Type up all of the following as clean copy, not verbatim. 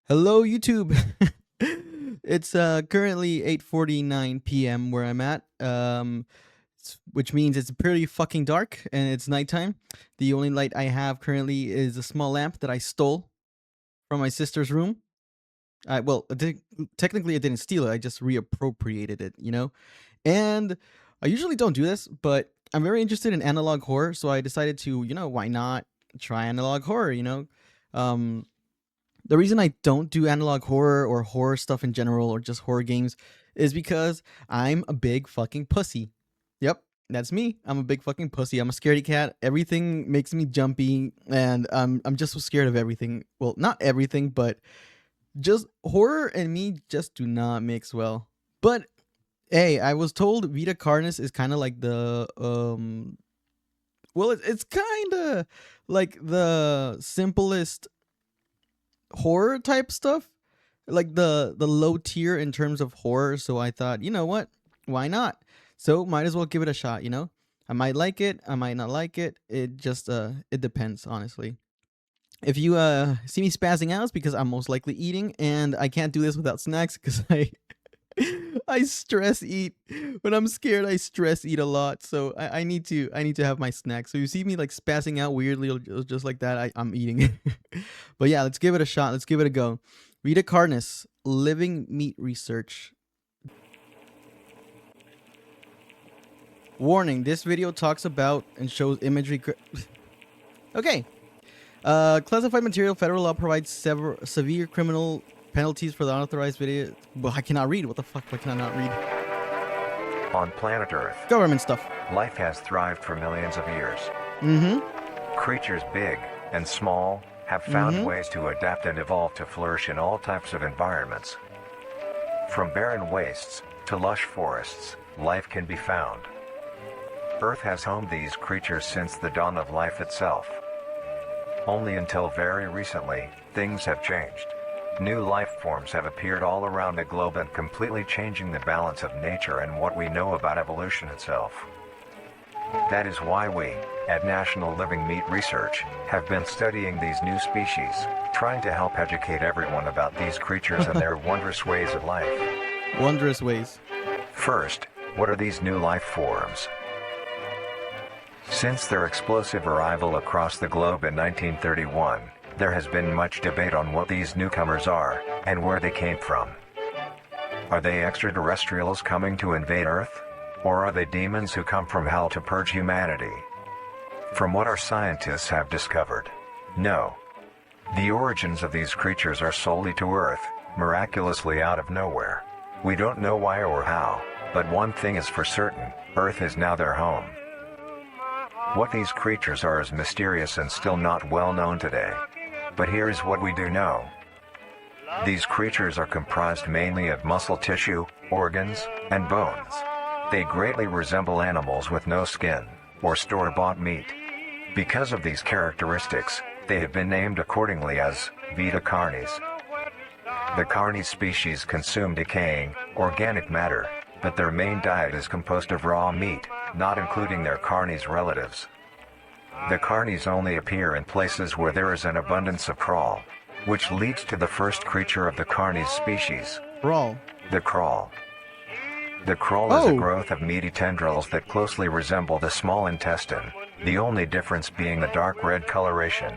Hello, YouTube. It's currently 8:49 p.m. where I'm at. Which means it's pretty fucking dark and it's nighttime. The only light I have currently is a small lamp that I stole from my sister's room. Technically I didn't steal it. I just reappropriated it. And I usually don't do this, but I'm very interested in analog horror, so I decided to, why not try analog horror. Um the reason I don't do analog horror or horror stuff in general or just horror games is because I'm a big fucking pussy. Yep, that's me. I'm a big fucking pussy. I'm a scaredy cat. Everything makes me jumpy, and I'm just so scared of everything. Well, not everything, but just horror and me just do not mix well. But hey, I was told Vita Carnis is kind of like the it's kind of like the simplest horror type stuff, like the low tier in terms of horror. So I thought, you know what, why not? So might as well give it a shot. I might like it, I might not like it. It just it depends, honestly. If you see me spazzing out, it's because I'm most likely eating, and I can't do this without snacks because I stress eat when I'm scared. I stress eat a lot, so I need to have my snacks. So you see me like spazzing out weirdly, just like that. I'm eating. But yeah, let's give it a shot. Let's give it a go. Rita Carnis, living meat research. Warning: this video talks about and shows imagery. Okay. Classified material. Federal law provides severe criminal penalties for the unauthorized video. Well, I cannot read. What the fuck? Why can I not read? On planet Earth, Government stuff. Life has thrived for millions of years. Mm-hmm. Creatures big and small have found ways to adapt and evolve to flourish in all types of environments. From barren wastes to lush forests, life can be found. Earth has homed these creatures since the dawn of life itself. Only until very recently, things have changed. New life forms have appeared all around the globe and completely changing the balance of nature and what we know about evolution itself. That is why we, at National Living Meat Research, have been studying these new species, trying to help educate everyone about these creatures and their wondrous ways of life. Wondrous ways. First, what are these new life forms? Since their explosive arrival across the globe in 1931, there has been much debate on what these newcomers are, and where they came from. Are they extraterrestrials coming to invade Earth? Or are they demons who come from hell to purge humanity? From what our scientists have discovered, no. The origins of these creatures are solely to Earth, miraculously out of nowhere. We don't know why or how, but one thing is for certain, Earth is now their home. What these creatures are is mysterious and still not well known today. But here is what we do know. These creatures are comprised mainly of muscle tissue, organs, and bones. They greatly resemble animals with no skin, or store-bought meat. Because of these characteristics, they have been named accordingly as Vita Carnis. The Carnis species consume decaying, organic matter, but their main diet is composed of raw meat, not including their Carnis relatives. The Carnis only appear in places where there is an abundance of crawl, which leads to the first creature of the Carnis species. Crawl. The crawl. The crawl is a growth of meaty tendrils that closely resemble the small intestine, the only difference being the dark red coloration.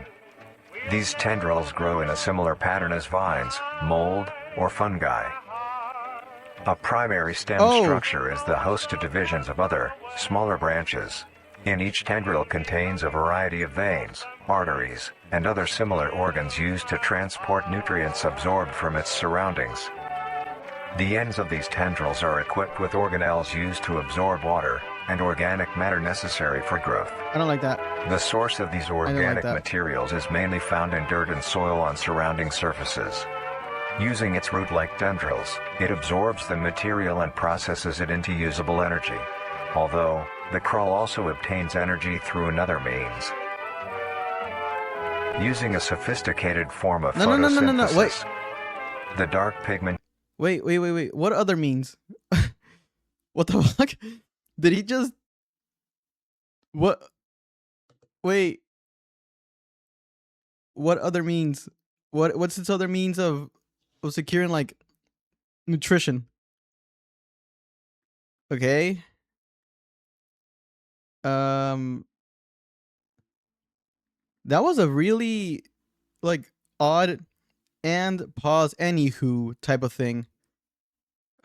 These tendrils grow in a similar pattern as vines, mold, or fungi. A primary stem structure is the host to divisions of other, smaller branches. In each tendril contains a variety of veins, arteries, and other similar organs used to transport nutrients absorbed from its surroundings. The ends of these tendrils are equipped with organelles used to absorb water and organic matter necessary for growth. I don't like that. The source of these organic materials is mainly found in dirt and soil on surrounding surfaces. Using its root-like tendrils, it absorbs the material and processes it into usable energy. Although, the crawl also obtains energy through another means. Using a sophisticated form of photosynthesis. Wait. The dark pigment. Wait. What other means? What the fuck? Did he just... What? Wait. What other means? What's its other means of of securing like nutrition. Okay. Um, that was a really like odd and pause anywho type of thing.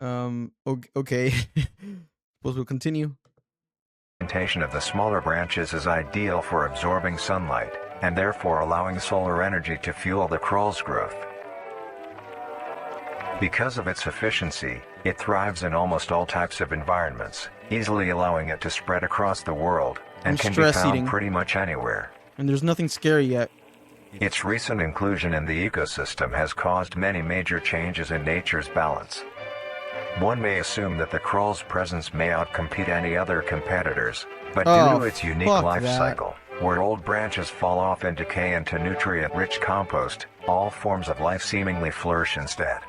Okay. Suppose we'll continue. Orientation of the smaller branches is ideal for absorbing sunlight, and therefore allowing solar energy to fuel the crawl's growth. Because of its efficiency, it thrives in almost all types of environments, easily allowing it to spread across the world, and can be found pretty much anywhere. And there's nothing scary yet. Its recent inclusion in the ecosystem has caused many major changes in nature's balance. One may assume that the crawl's presence may outcompete any other competitors, but due to its unique life cycle, where old branches fall off and decay into nutrient-rich compost, all forms of life seemingly flourish instead.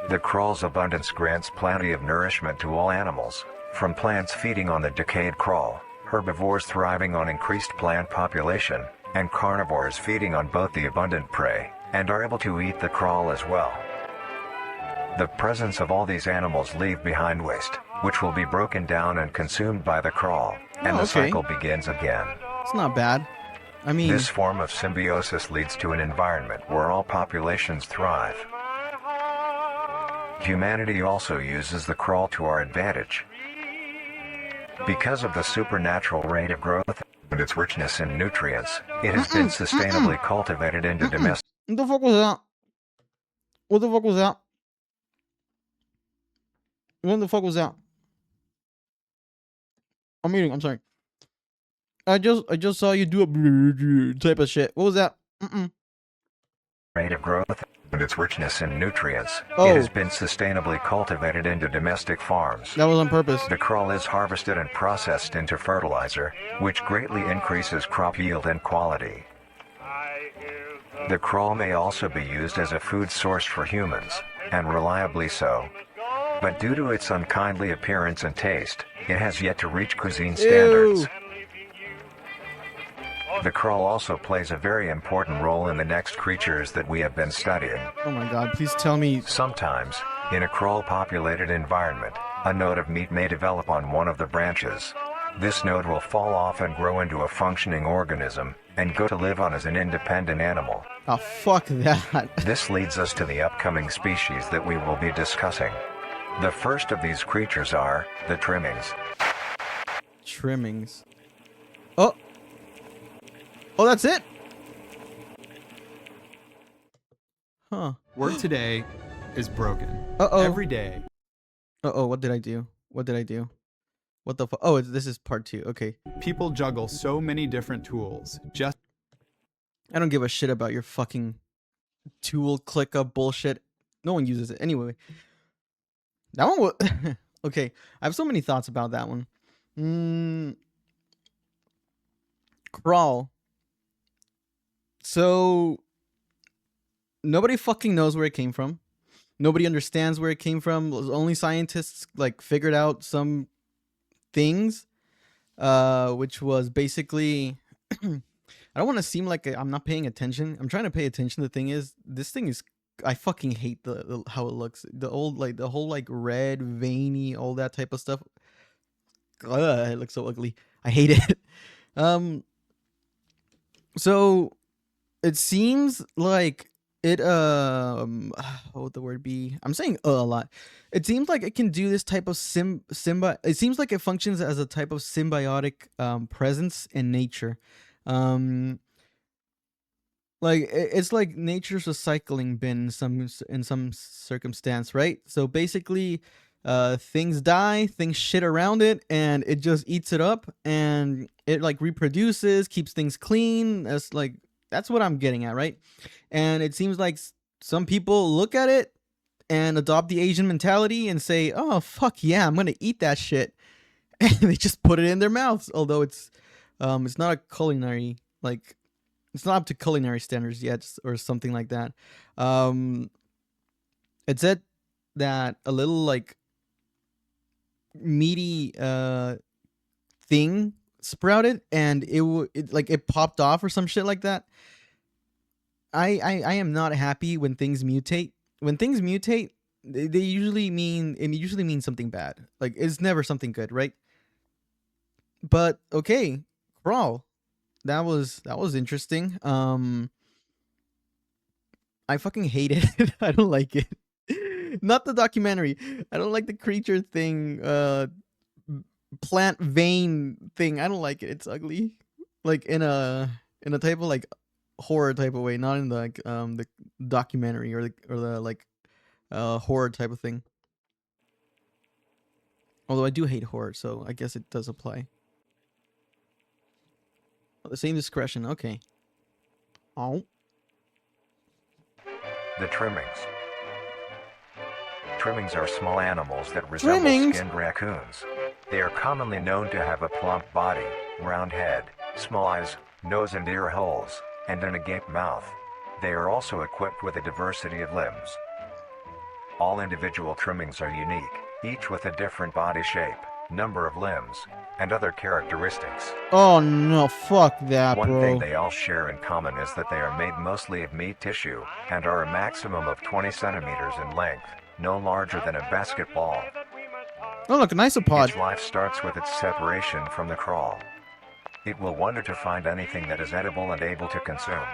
The crawl's abundance grants plenty of nourishment to all animals, from plants feeding on the decayed crawl, herbivores thriving on increased plant population, and carnivores feeding on both the abundant prey, and are able to eat the crawl as well. The presence of all these animals leave behind waste, which will be broken down and consumed by the crawl, and the cycle begins again. It's not bad. I mean, this form of symbiosis leads to an environment where all populations thrive. Humanity also uses the crawl to our advantage. Because of the supernatural rate of growth and its richness in nutrients, it has been sustainably cultivated into domestic. What the fuck was that? What the fuck was that? What the fuck was that? I'm eating. I'm sorry. I just saw you do a type of shit. What was that? Rate of growth and its richness in nutrients, it has been sustainably cultivated into domestic farms. That was on purpose. The crawl is harvested and processed into fertilizer, which greatly increases crop yield and quality. The crawl may also be used as a food source for humans, and reliably so. But due to its unkindly appearance and taste, it has yet to reach cuisine standards. Ew. The crawl also plays a very important role in the next creatures that we have been studying. Oh my god, please tell me. Sometimes, in a crawl-populated environment, a node of meat may develop on one of the branches. This node will fall off and grow into a functioning organism, and go to live on as an independent animal. Oh, fuck that. This leads us to the upcoming species that we will be discussing. The first of these creatures are the trimmings. Trimmings. Oh. Oh, that's it? Huh. Work today is broken. Uh-oh. Every day. Uh-oh, what did I do? What did I do? What the fuck? Oh, this is part 2. Okay. People juggle so many different tools. Just I don't give a shit about your fucking tool ClickUp bullshit. No one uses it. Anyway. That one was... Okay. I have so many thoughts about that one. Crawl. So... Nobody fucking knows where it came from. Nobody understands where it came from. Only scientists like figured out some things, which was basically I don't want to seem like I'm not paying attention. I'm trying to pay attention. The thing is, this thing is, I fucking hate the how it looks. The old, like the whole like red, veiny, all that type of stuff. Ugh, it looks so ugly. I hate it. So it seems like it what would the word be? I'm saying a lot. It seems like it can do this type of it seems like it functions as a type of symbiotic presence in nature. Like it's like nature's recycling bin in some circumstance, right? So basically things die, things shit around it, and it just eats it up, and it like reproduces, keeps things clean. That's what I'm getting at, right? And it seems like some people look at it and adopt the Asian mentality and say, oh, fuck yeah, I'm going to eat that shit. And they just put it in their mouths. Although it's not a culinary, like, it's not up to culinary standards yet or something like that. It said that a little, like, meaty thing sprouted and it popped off or some shit like that. I am not happy when things mutate. When things mutate, they usually mean it usually means something bad. Like it's never something good, right? But okay, Crawl. That was interesting. I fucking hate it. I don't like it. Not the documentary. I don't like the creature thing. Plant vein thing. I don't like it. It's ugly. Like in a type of like horror type of way, not in the like the documentary or the like horror type of thing. Although I do hate horror, so I guess it does apply. Oh, the same discretion. Okay. Oh. The trimmings. Trimmings are small animals that resemble Trimmings? skinned raccoons. They are commonly known to have a plump body, round head, small eyes, nose and ear holes, and an agape mouth. They are also equipped with a diversity of limbs. All individual trimmings are unique, each with a different body shape, number of limbs, and other characteristics. Oh no, fuck that, One bro. thing they all share in common is that they are made mostly of meat tissue, and are a maximum of 20 centimeters in length, no larger than a basketball. Oh look, an isopod. Its life starts with its separation from the crawl. It will wonder to find anything that is edible and able to consume.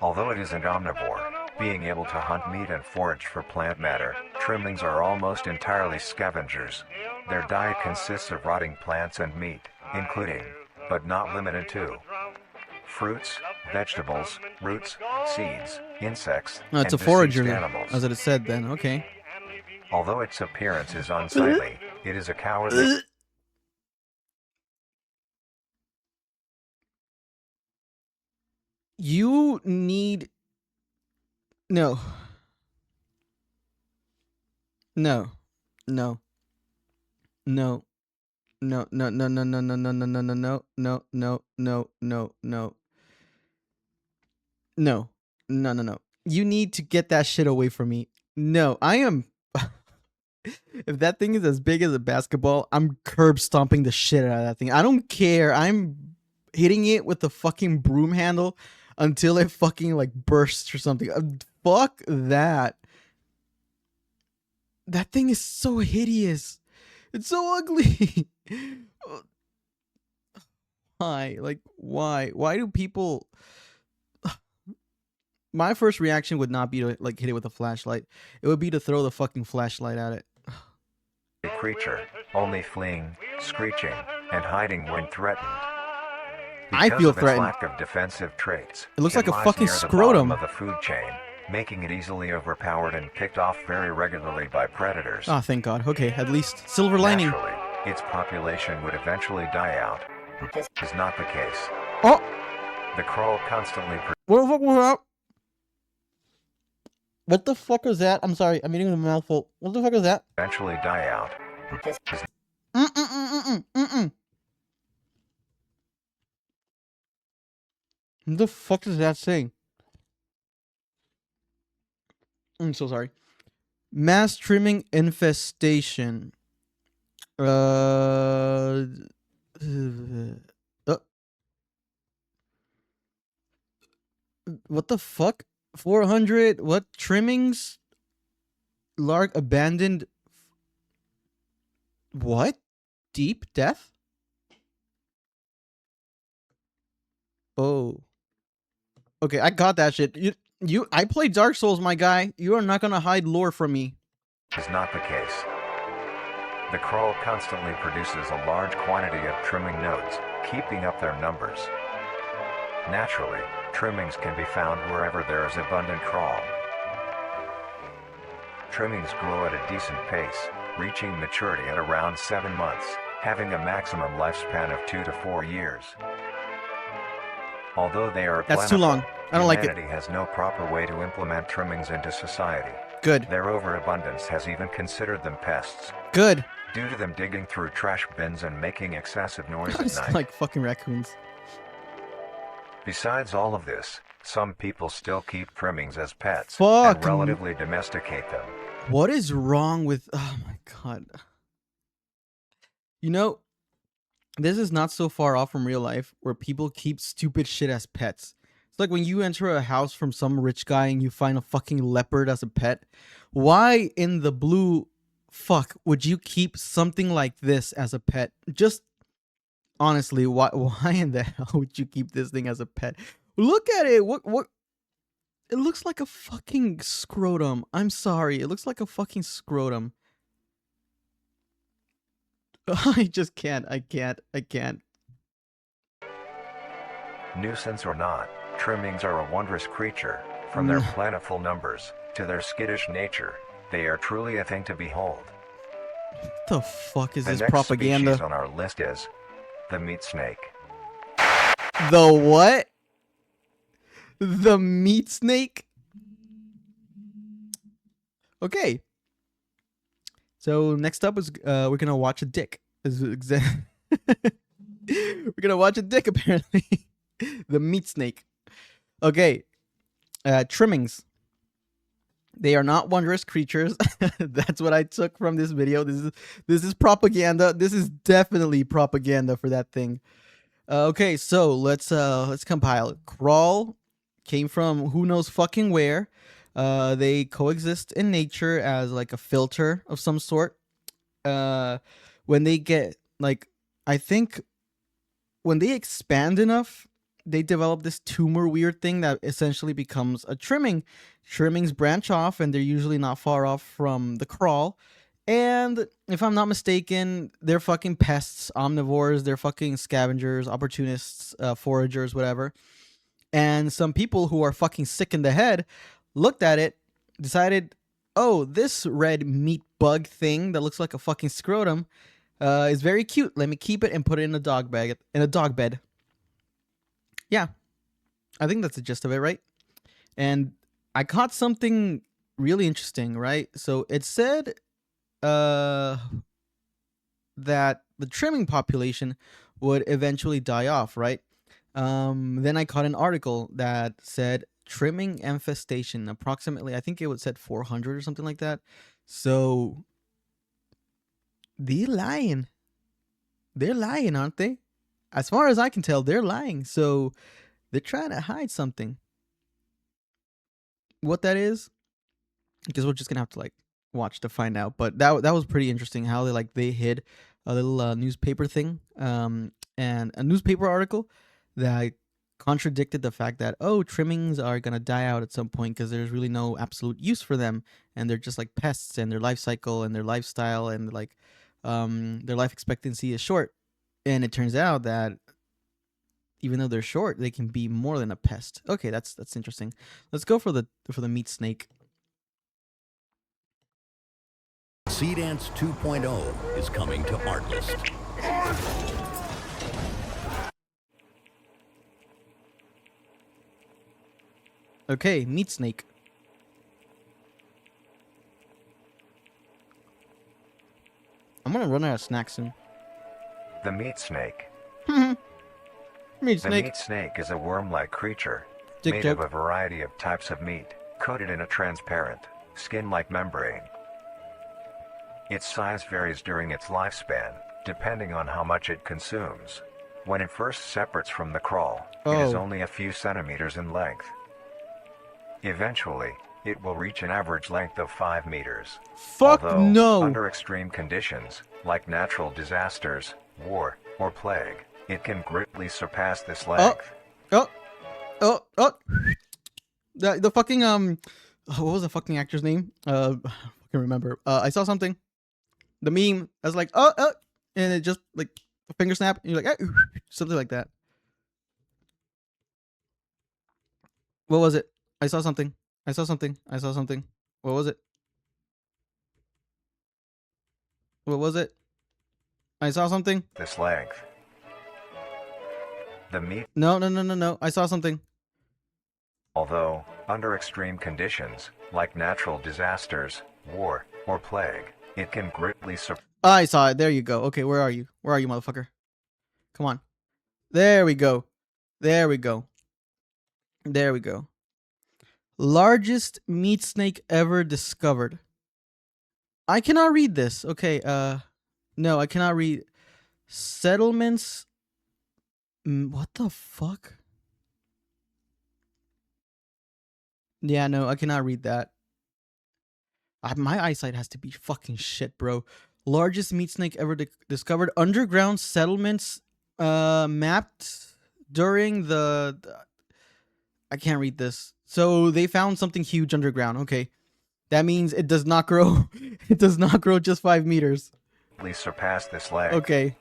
Although it is an omnivore, being able to hunt meat and forage for plant matter, trimmings are almost entirely scavengers. Their diet consists of rotting plants and meat, including, but not limited to, fruits, vegetables, roots, seeds, insects, No, it's a and forager, deceased animals. as it is said then. Okay. Although its appearance is unsightly, it is a cowardly. You need no. No. No. No. No, no, no, no, no, no, no, no, no, no, no, no, no, no, no, no. No. No, no, no. You need to get that shit away from me. No, I am if that thing is as big as a basketball, I'm curb stomping the shit out of that thing. I don't care. I'm hitting it with the fucking broom handle until it fucking like bursts or something. Fuck that. That thing is so hideous. It's so ugly. Why? Like, why? Why do people... My first reaction would not be to like hit it with a flashlight. It would be to throw the fucking flashlight at it. Creature, only fleeing, screeching, and hiding when threatened. I Because feel of its threatened. lack of defensive traits, It looks like a lies fucking near the scrotum. bottom of the food chain, making it easily overpowered and picked off very regularly by predators. Oh, thank God. Okay, at least silver lining. Naturally, its population would eventually die out. This is not the case. Oh, The crawl constantly what the fuck was that? What the fuck was that? I'm sorry, I'm eating a mouthful. What the fuck is that? eventually die out. This is What the fuck is that saying? I'm so sorry. Mass trimming infestation. Uh, what the fuck? 400 what trimmings? Lark abandoned. What? Deep death? Oh. Okay, I got that shit. I play Dark Souls, my guy. You are not gonna hide lore from me. not the case. The crawl constantly produces a large quantity of trimming nodes, keeping up their numbers. Naturally, trimmings can be found wherever there is abundant crawl. Trimmings grow at a decent pace, reaching maturity at around 7 months, having a maximum lifespan of 2 to 4 years. Although they are That's too long. I don't like it. humanity has no proper way to implement trimmings into society. Good. Their overabundance has even considered them pests, Good. due to them digging through trash bins and making excessive noise at It's night. like fucking raccoons. Besides all of this, some people still keep trimmings as pets Fuck. and relatively domesticate them. What is wrong with... Oh my God. You know, this is not so far off from real life where people keep stupid shit as pets. It's like when you enter a house from some rich guy and you find a fucking leopard as a pet. Why in the blue fuck would you keep something like this as a pet? Just honestly, why in the hell would you keep this thing as a pet? Look at it. What it looks like a fucking scrotum. I'm sorry. It looks like a fucking scrotum. I just can't. I can't. Nuisance or not, trimmings are a wondrous creature. From their plentiful numbers to their skittish nature, they are truly a thing to behold. What the fuck is The this next propaganda? species on our list is the meat snake. The what? The meat snake? Okay. So next up is we're gonna watch a dick. We're gonna watch a dick apparently. The meat snake. Okay. Trimmings. They are not wondrous creatures. That's what I took from this video. This is propaganda. This is definitely propaganda for that thing. Okay, so let's compile. Crawl came from who knows fucking where. They coexist in nature as like a filter of some sort. When they get like, I think when they expand enough, they develop this tumor weird thing that essentially becomes a trimming. Trimmings branch off and they're usually not far off from the crawl. And if I'm not mistaken, they're fucking pests, omnivores, they're fucking scavengers, opportunists, foragers, whatever. And some people who are fucking sick in the head looked at it, decided, oh, this red meat bug thing that looks like a fucking scrotum is very cute. Let me keep it and put it in a dog bed. Yeah, I think that's the gist of it, right? And I caught something really interesting, right? So it said that the trimming population would eventually die off, right? Then I caught an article that said trimming infestation, approximately, I think it said 400 or something like that. So they're lying. They're lying, aren't they? As far as I can tell, they're lying. So they're trying to hide something. What that is, because we're just gonna have to like watch to find out. But that was pretty interesting how they hid a little newspaper thing, and a newspaper article that contradicted the fact that, oh, trimmings are gonna die out at some point because there's really no absolute use for them, and they're just like pests, and their life cycle and their lifestyle and like their life expectancy is short. And it turns out that even though they're short, they can be more than a pest. Okay, that's interesting. Let's go for the meat snake. Sea Dance 2.0 is coming to Artlist. Okay, meat snake. I'm gonna run out of snacks soon. The meat snake. Meat The snake. meat snake is a worm-like creature Dick made joke. of a variety of types of meat, coated in a transparent, skin-like membrane. Its size varies during its lifespan, depending on how much it consumes. When it first separates from the crawl, it is Oh. only a few centimeters in length. Eventually, it will reach an average length of 5 meters. Fuck Although, no. under extreme conditions, like natural disasters, war, or plague, it can greatly surpass this length. Oh. The fucking what was the fucking actor's name? I can remember. I saw something. The meme. I was like, and it just like a finger snap, and you're like, something like that. What was it? I saw something. What was it? I saw something. This length. The meat, No. I saw something. although, under extreme conditions, like natural disasters, war, or plague, it can greatly surpass. I saw it. There you go. Okay, where are you? Where are you, motherfucker? Come on. There we go. Largest meat snake ever discovered. I cannot read this. Okay, no, I cannot read. Settlements. What the fuck? Yeah, no, I cannot read that. My eyesight has to be fucking shit, bro. Largest meat snake ever discovered. Underground settlements mapped during I can't read this. So they found something huge underground. Okay. That means it does not grow. It does not grow just 5 meters. Please surpass this leg. Okay.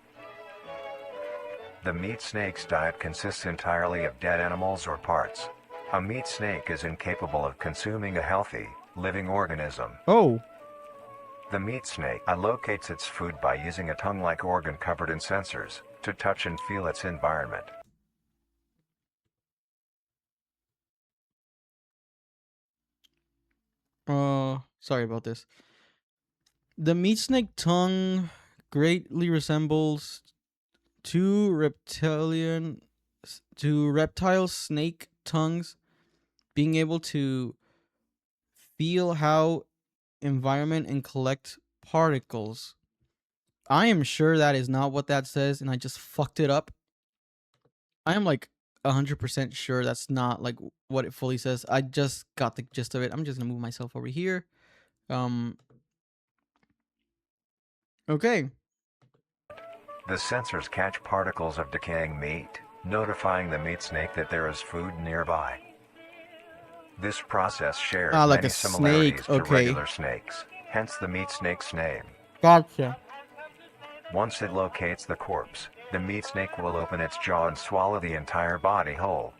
The meat snake's diet consists entirely of dead animals or parts. A meat snake is incapable of consuming a healthy, living organism. Oh. The meat snake allocates its food by using a tongue-like organ covered in sensors to touch and feel its environment. Sorry about this. The meat snake tongue greatly resembles two reptile snake tongues, being able to feel how environment and collect particles. I am sure that is not what that says, and I just fucked it up. I am like 100% sure that's not like what it fully says. I just got the gist of it. I'm just gonna move myself over here. Okay. The sensors catch particles of decaying meat, notifying the meat snake that there is food nearby. This process shares Like many a similarities snake, to okay. regular snakes, hence the meat snake's name. Gotcha. Once it locates the corpse, the meat snake will open its jaw and swallow the entire body whole.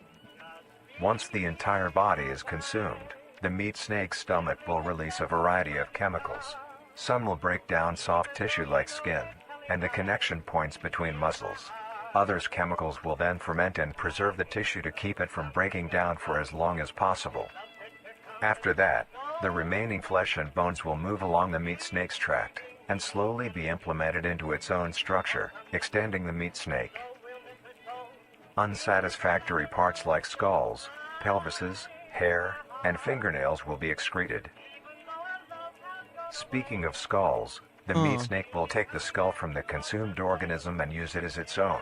Once the entire body is consumed, the meat snake's stomach will release a variety of chemicals. Some will break down soft tissue like skin and the connection points between muscles. Others chemicals will then ferment and preserve the tissue to keep it from breaking down for as long as possible. After that, the remaining flesh and bones will move along the meat snake's tract and slowly be implemented into its own structure, extending the meat snake. Unsatisfactory parts like skulls, pelvises, hair, and fingernails will be excreted. Speaking of skulls, the meat snake will take the skull from the consumed organism and use it as its own.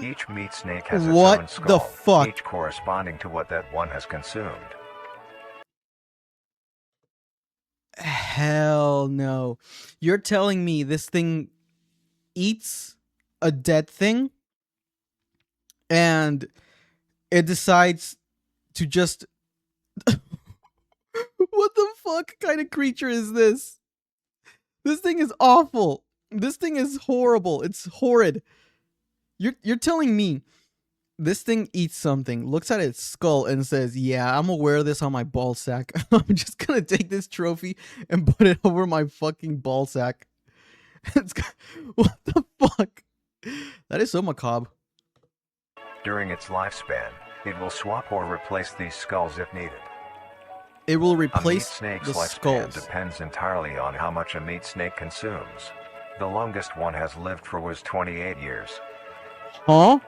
Each meat snake has its What own skull, the fuck? each corresponding to what that one has consumed. Hell no. You're telling me this thing eats a dead thing and it decides to just what the fuck kind of creature is this? This thing is awful. This thing is horrible. It's horrid. You're telling me this thing eats something, looks at its skull and says, "Yeah, I'm gonna wear this on my ball sack. I'm just gonna take this trophy and put it over my fucking ball sack." What the fuck? That is so macabre. During its lifespan, it will swap or replace these skulls if needed. It will A meat replace snake's the lifespan skulls. depends entirely on how much a meat snake consumes. The longest one has lived for was 28 years. Huh?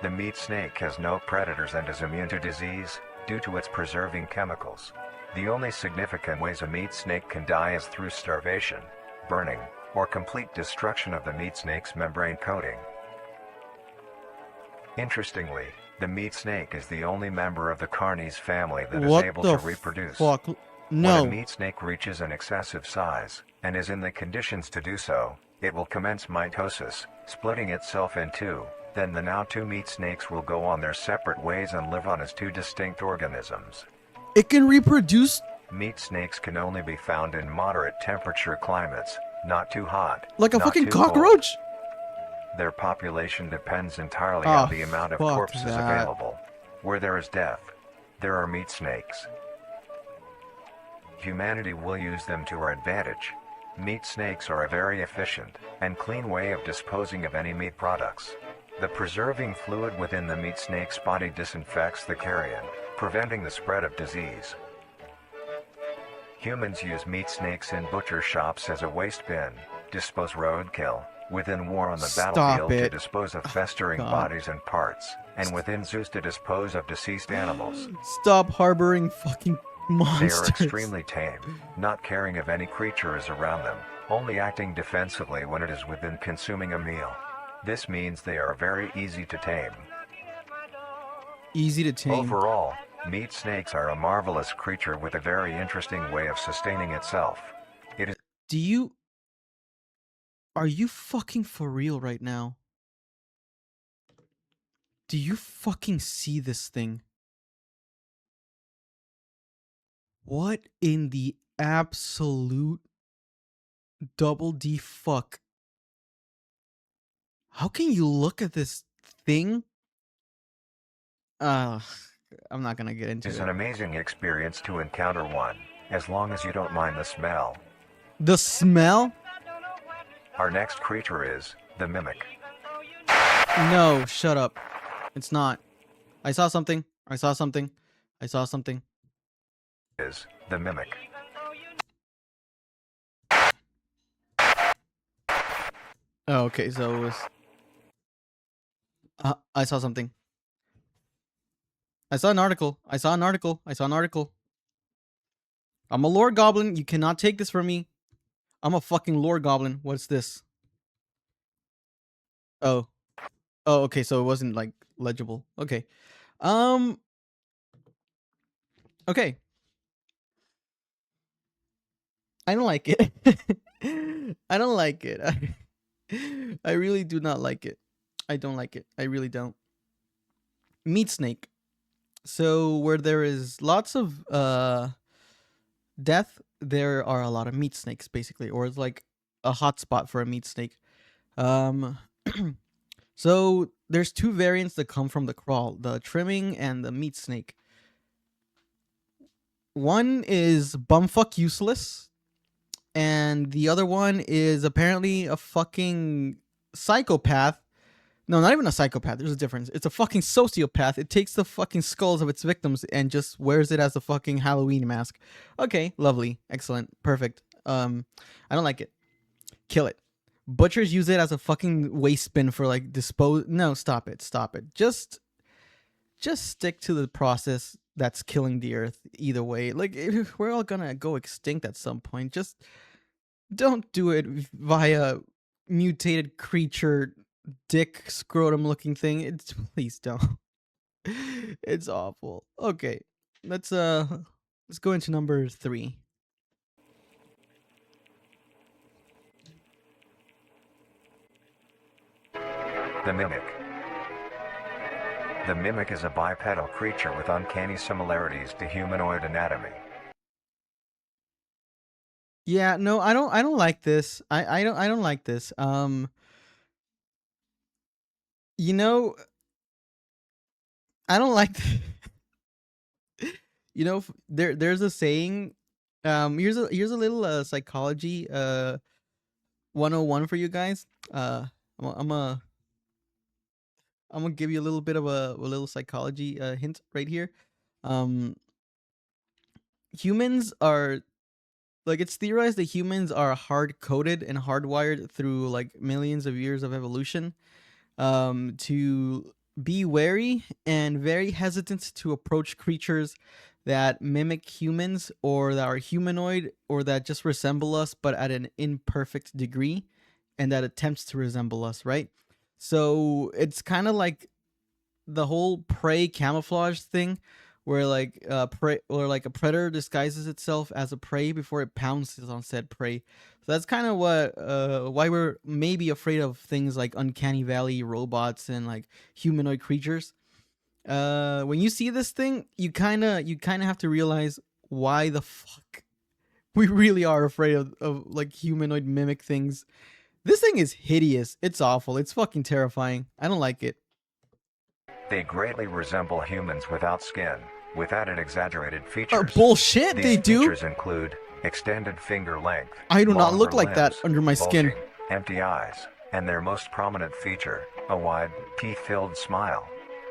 The meat snake has no predators and is immune to disease due to its preserving chemicals. The only significant ways a meat snake can die is through starvation, burning, or complete destruction of the meat snake's membrane coating. Interestingly, the meat snake is the only member of the Carnis family that is What able the to reproduce. fuck? When No. a meat snake reaches an excessive size, and is in the conditions to do so, it will commence mitosis, splitting itself in two. Then the now two meat snakes will go on their separate ways and live on as two distinct organisms. It can reproduce Meat snakes can only be found in moderate temperature climates, not too hot, like a not fucking too cold. cockroach? Their population depends entirely Oh, on the amount of fuck corpses that. available. Where there is death, there are meat snakes. Humanity will use them to our advantage. Meat snakes are a very efficient and clean way of disposing of any meat products. The preserving fluid within the meat snake's body disinfects the carrion, preventing the spread of disease. Humans use meat snakes in butcher shops as a waste bin, dispose roadkill, within war on the Stop battlefield to it. dispose of festering God. bodies and parts, and within zoos to dispose of deceased animals. Stop harboring fucking They monsters. are extremely tame, not caring if any creature is around them, only acting defensively when it is within consuming a meal. This means they are very easy to tame. Easy to tame. Overall, Meat snakes are a marvelous creature with a very interesting way of sustaining itself. It is Are you fucking for real right now? Do you fucking see this thing? What in the absolute double D fuck? How can you look at this thing? I'm not gonna get into an it. amazing experience to encounter one, as long as you don't mind the smell. The smell? Our next creature is the mimic. No, shut up. It's not. I saw something. I saw something. I saw something. Is the mimic. Oh, okay, so it was... I saw something. I saw an article. I saw an article. I saw an article. I'm a lore goblin. You cannot take this from me. I'm a fucking lore goblin. What's this? Oh. Oh, okay, so it wasn't like legible. Okay. Okay. I don't like it. I don't like it. I really do not like it. I don't like it. I really don't. Meat snake. So where there is lots of death, there are a lot of meat snakes, basically, or it's like a hot spot for a meat snake. So there's two variants that come from the crawl: the trimming and the meat snake. One is bumfuck useless, and the other one is apparently a fucking psychopath. No, not even a psychopath. There's a difference. It's a fucking sociopath. It takes the fucking skulls of its victims and just wears it as a fucking Halloween mask. Okay, lovely, excellent, perfect. I don't like it. Kill it. Butchers use it as a fucking waste bin for like dispose. No, stop it, stop it. Just stick to the process that's killing the earth. Either way, like we're all gonna go extinct at some point. Just don't do it via mutated creature dick scrotum looking thing. It's please don't. It's awful. Okay, let's go into number 3. The mimic. The mimic is a bipedal creature with uncanny similarities to humanoid anatomy. Yeah, no, I don't like this. I don't like this. You know, I don't like you know, there's a saying. Here's a little psychology 101 for you guys. I'm gonna give you a little bit of a little psychology hint right here. Humans are like, it's theorized that humans are hard coded and hardwired through like millions of years of evolution to be wary and very hesitant to approach creatures that mimic humans or that are humanoid or that just resemble us but at an imperfect degree and that attempts to resemble us, right? So it's kind of like the whole prey camouflage thing where like prey or like a predator disguises itself as a prey before it pounces on said prey. So that's kind of what why we're maybe afraid of things like uncanny valley robots and like humanoid creatures. When you see this thing, you kind of have to realize why the fuck we really are afraid of like humanoid mimic things. This thing is hideous. It's awful. It's fucking terrifying. I don't like it. They greatly resemble humans without skin, with added exaggerated features. Bullshit, These they do. features include extended finger length. I do not longer look like that limbs, under my skin. bulging, empty eyes, and their most prominent feature, a wide, teeth-filled smile.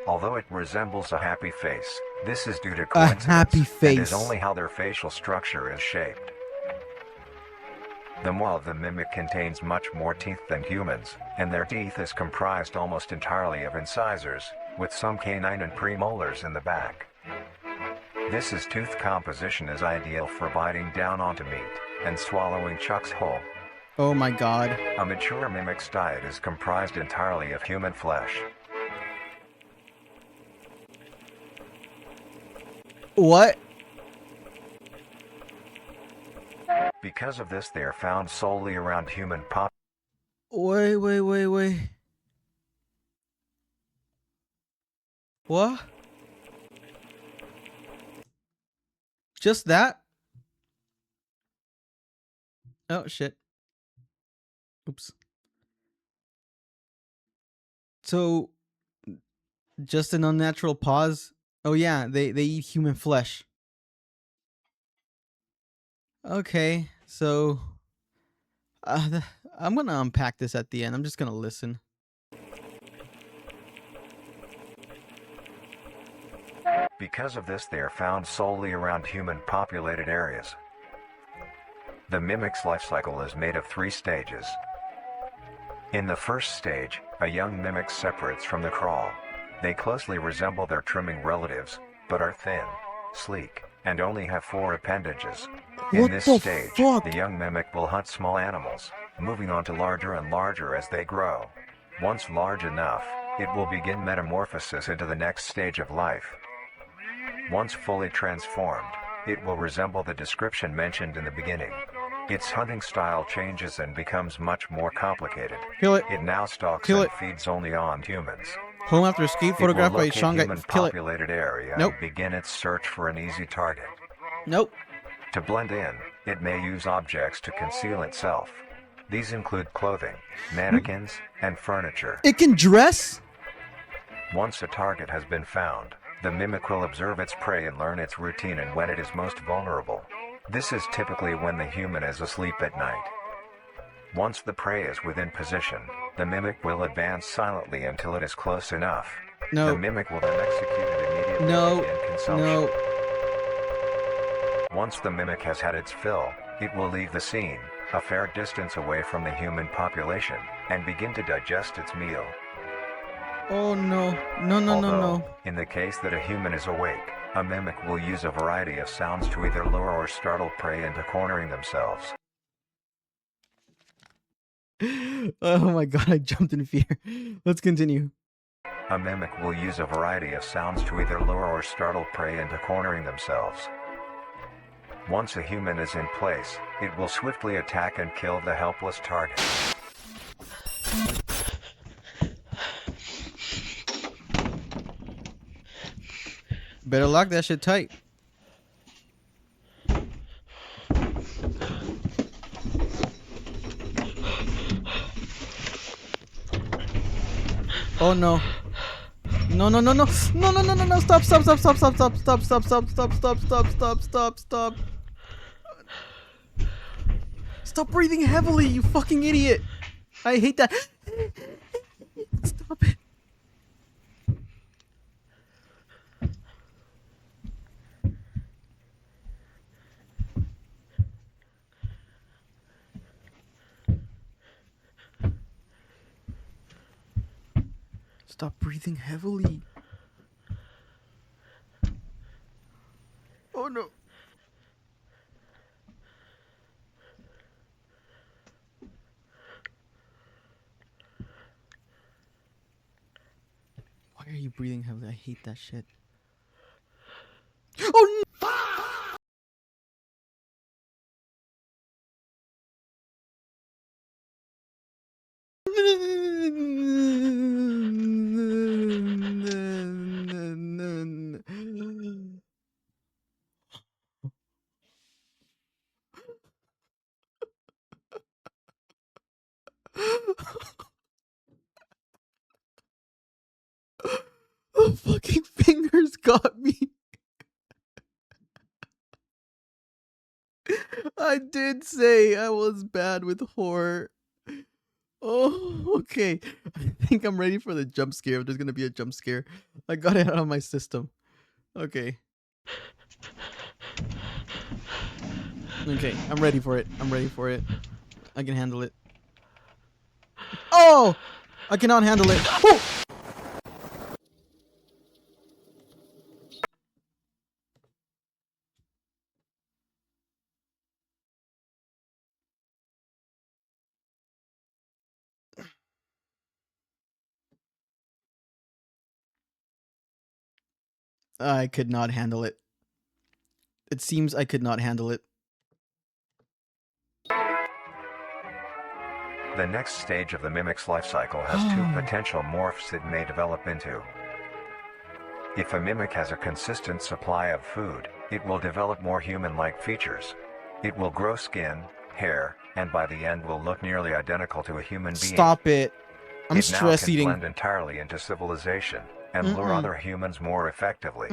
Although it resembles a happy face, this is due to coincidence happy and face. is only how their facial structure is shaped. The maw of the mimic contains much more teeth than humans, and their teeth is comprised almost entirely of incisors, with some canine and premolars in the back. This tooth composition is ideal for biting down onto meat and swallowing chunks whole. Oh my god. A mature mimic's diet is comprised entirely of human flesh. What? Because of this, they are found solely around human pop. Wait. What? Just that? Oh shit. Oops. So just an unnatural pause. Oh yeah, they eat human flesh. Okay, so uh, I'm gonna unpack this at the end. I'm just gonna listen. Because of this, they are found solely around human populated areas. The mimic's life cycle is made of 3 stages. In the first stage, a young mimic separates from the crawl. They closely resemble their trimming relatives, but are thin, sleek, and only have 4 appendages. In What this the stage, fuck? the young mimic will hunt small animals, moving on to larger and larger as they grow. Once large enough, it will begin metamorphosis into the next stage of life. Once fully transformed, it will resemble the description mentioned in the beginning. Its hunting style changes and becomes much more complicated. Kill it. It now stalks Kill and it. feeds only on humans. Home after escape It will photographed by locate Shanghai. human Kill it. populated area Nope. and begin its search for an easy target. Nope. To blend in, it may use objects to conceal itself. These include clothing, mannequins, and furniture. It can dress? Once a target has been found, the mimic will observe its prey and learn its routine and when it is most vulnerable. This is typically when the human is asleep at night. Once the prey is within position, the mimic will advance silently until it is close enough. No. The mimic will then execute it immediately No. to begin consumption. No. Once the mimic has had its fill, it will leave the scene, a fair distance away from the human population, and begin to digest its meal. Oh no. No. Although, in the case that a human is awake, a mimic will use a variety of sounds to either lure or startle prey into cornering themselves. Oh my god, I jumped in fear. Let's continue. A mimic will use a variety of sounds to either lure or startle prey into cornering themselves. Once a human is in place, it will swiftly attack and kill the helpless target. Better lock that shit tight. Oh no. No. Stop. Stop breathing heavily, you fucking idiot. I hate that. Stop it. Stop breathing heavily. Oh no. Why are you breathing heavily? I hate that shit. Oh no. The fucking fingers got me. I did say I was bad with horror. Oh, okay. I think I'm ready for the jump scare. If there's gonna be a jump scare, I got it out of my system. Okay. Okay, I'm ready for it. I can handle it. Oh! I cannot handle it. Oh! I could not handle it. it seems I could not handle it. The next stage of the mimic's life cycle has two potential morphs it may develop into. If a mimic has a consistent supply of food, it will develop more human-like features. It will grow skin, hair, and by the end will look nearly identical to a human being. Stop it. I'm it stress now can eating. blend entirely into civilization and lure other humans more effectively.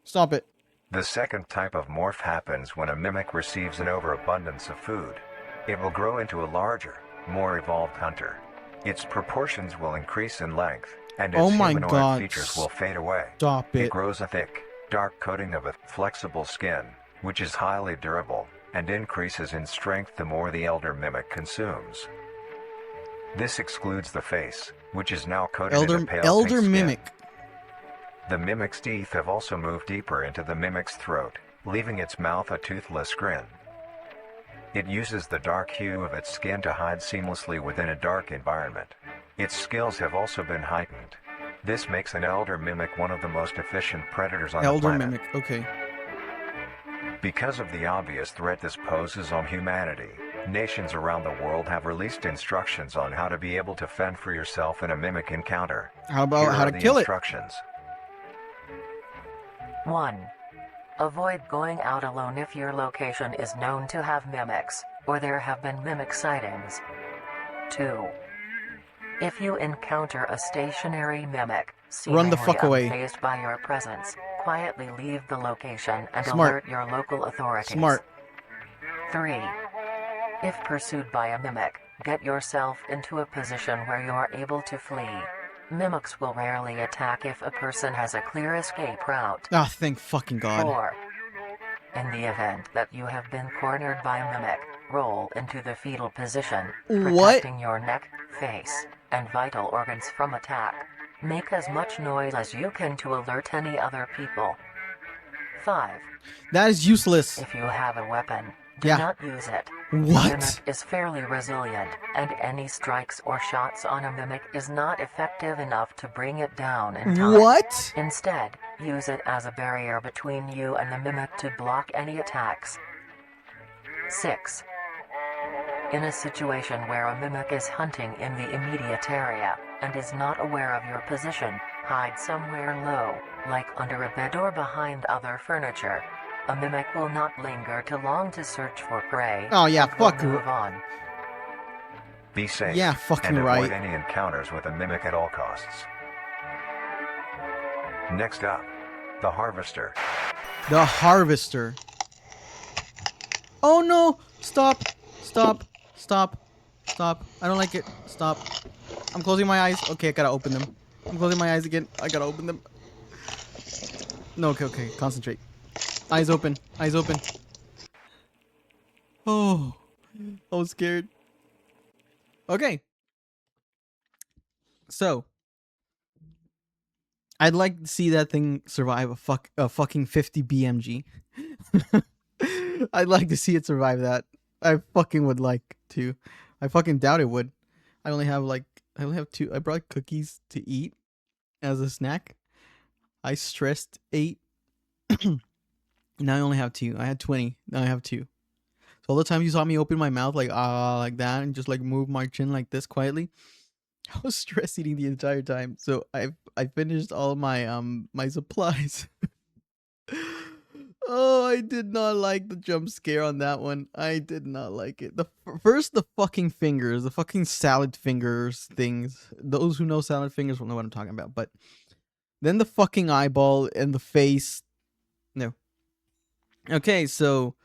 Stop it. The second type of morph happens when a mimic receives an overabundance of food. It will grow into a larger, more evolved hunter. Its proportions will increase in length, and its Oh my humanoid God. features will fade away. Stop It it. grows a thick, dark coating of a flexible skin, which is highly durable, and increases in strength the more the elder mimic consumes. This excludes the face, which is now coated in a pale Elder pink skin. mimic. The mimic's teeth have also moved deeper into the mimic's throat, leaving its mouth a toothless grin. It uses the dark hue of its skin to hide seamlessly within a dark environment. Its skills have also been heightened. This makes an elder mimic one of the most efficient predators on the Elder planet. mimic. Okay. Because of the obvious threat this poses on humanity, nations around the world have released instructions on how to be able to fend for yourself in a mimic encounter. How about Here how are to the kill it? instructions. 1. Avoid going out alone if your location is known to have mimics, or there have been mimic sightings. 2. If you encounter a stationary mimic, Run the seemingly fuck away. unfazed by your presence, quietly leave the location and Smart. alert your local authorities. Smart. 3. If pursued by a mimic, get yourself into a position where you are able to flee. Mimics will rarely attack if a person has a clear escape route. Ah, thank fucking God. 4. In the event that you have been cornered by a mimic, roll into the fetal position, What? protecting your neck, face, and vital organs from attack. Make as much noise as you can to alert any other people. 5. That is useless. If you have a weapon, do Yeah. not use it. What? A mimic is fairly resilient, and any strikes or shots on a mimic is not effective enough to bring it down in time. What? Instead, use it as a barrier between you and the mimic to block any attacks. 6. In a situation where a mimic is hunting in the immediate area, and is not aware of your position, hide somewhere low, like under a bed or behind other furniture. A mimic will not linger too long to search for prey. Oh, yeah, and will fuck. move on. Be safe. Yeah, fucking and avoid right. any encounters with a mimic at all costs. Next up, the Harvester. The Harvester. Oh no! Stop! Stop! Stop! Stop! I don't like it. Stop. I'm closing my eyes. Okay, I gotta open them. I'm closing my eyes again. I gotta open them. No, okay. Concentrate. Eyes open. Eyes open. Oh, I was scared. Okay. So, I'd like to see that thing survive a fucking 50 BMG. I'd like to see it survive that. I fucking would like to. I fucking doubt it would. I only have 2. I brought cookies to eat as a snack. I stressed 8. Now I only have 2. I had 20. Now I have 2. So all the times you saw me open my mouth like like that and just like move my chin like this quietly, I was stress eating the entire time. So I finished all my my supplies. Oh, I did not like the jump scare on that one. I did not like it. First the fucking fingers, the fucking salad fingers things. Those who know salad fingers will know what I'm talking about. But then the fucking eyeball and the face. No. Okay, so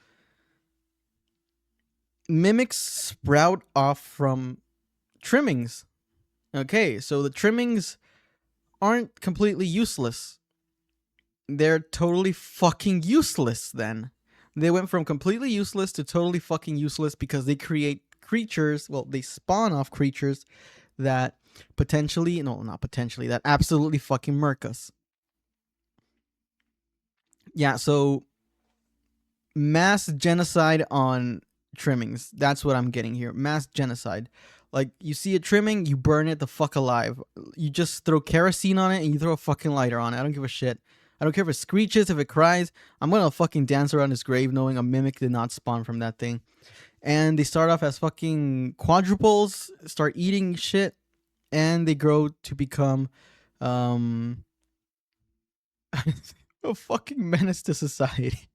mimics sprout off from trimmings. Okay, so the trimmings aren't completely useless. They're totally fucking useless then. They went from completely useless to totally fucking useless because they create creatures, well, they spawn off creatures that potentially, no, not potentially, that absolutely fucking murk us. Yeah, so mass genocide on trimmings. That's what I'm getting here. Mass genocide. Like, you see a trimming, you burn it the fuck alive. You just throw kerosene on it and you throw a fucking lighter on it. I don't give a shit. I don't care if it screeches, if it cries. I'm gonna fucking dance around his grave knowing a mimic did not spawn from that thing. And they start off as fucking quadruples, start eating shit, and they grow to become a fucking menace to society.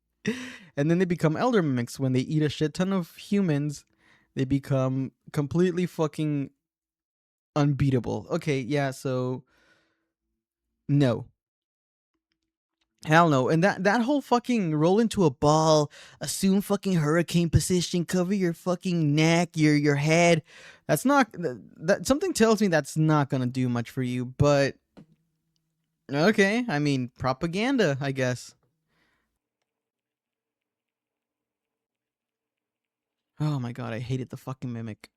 And then they become elder mimics. When they eat a shit ton of humans, they become completely fucking unbeatable. Okay, yeah, so no. Hell no. And that whole fucking roll into a ball, assume fucking hurricane position, cover your fucking neck, your head. That's not that something tells me that's not gonna do much for you, but okay, I mean propaganda, I guess. Oh my god, I hated the fucking mimic.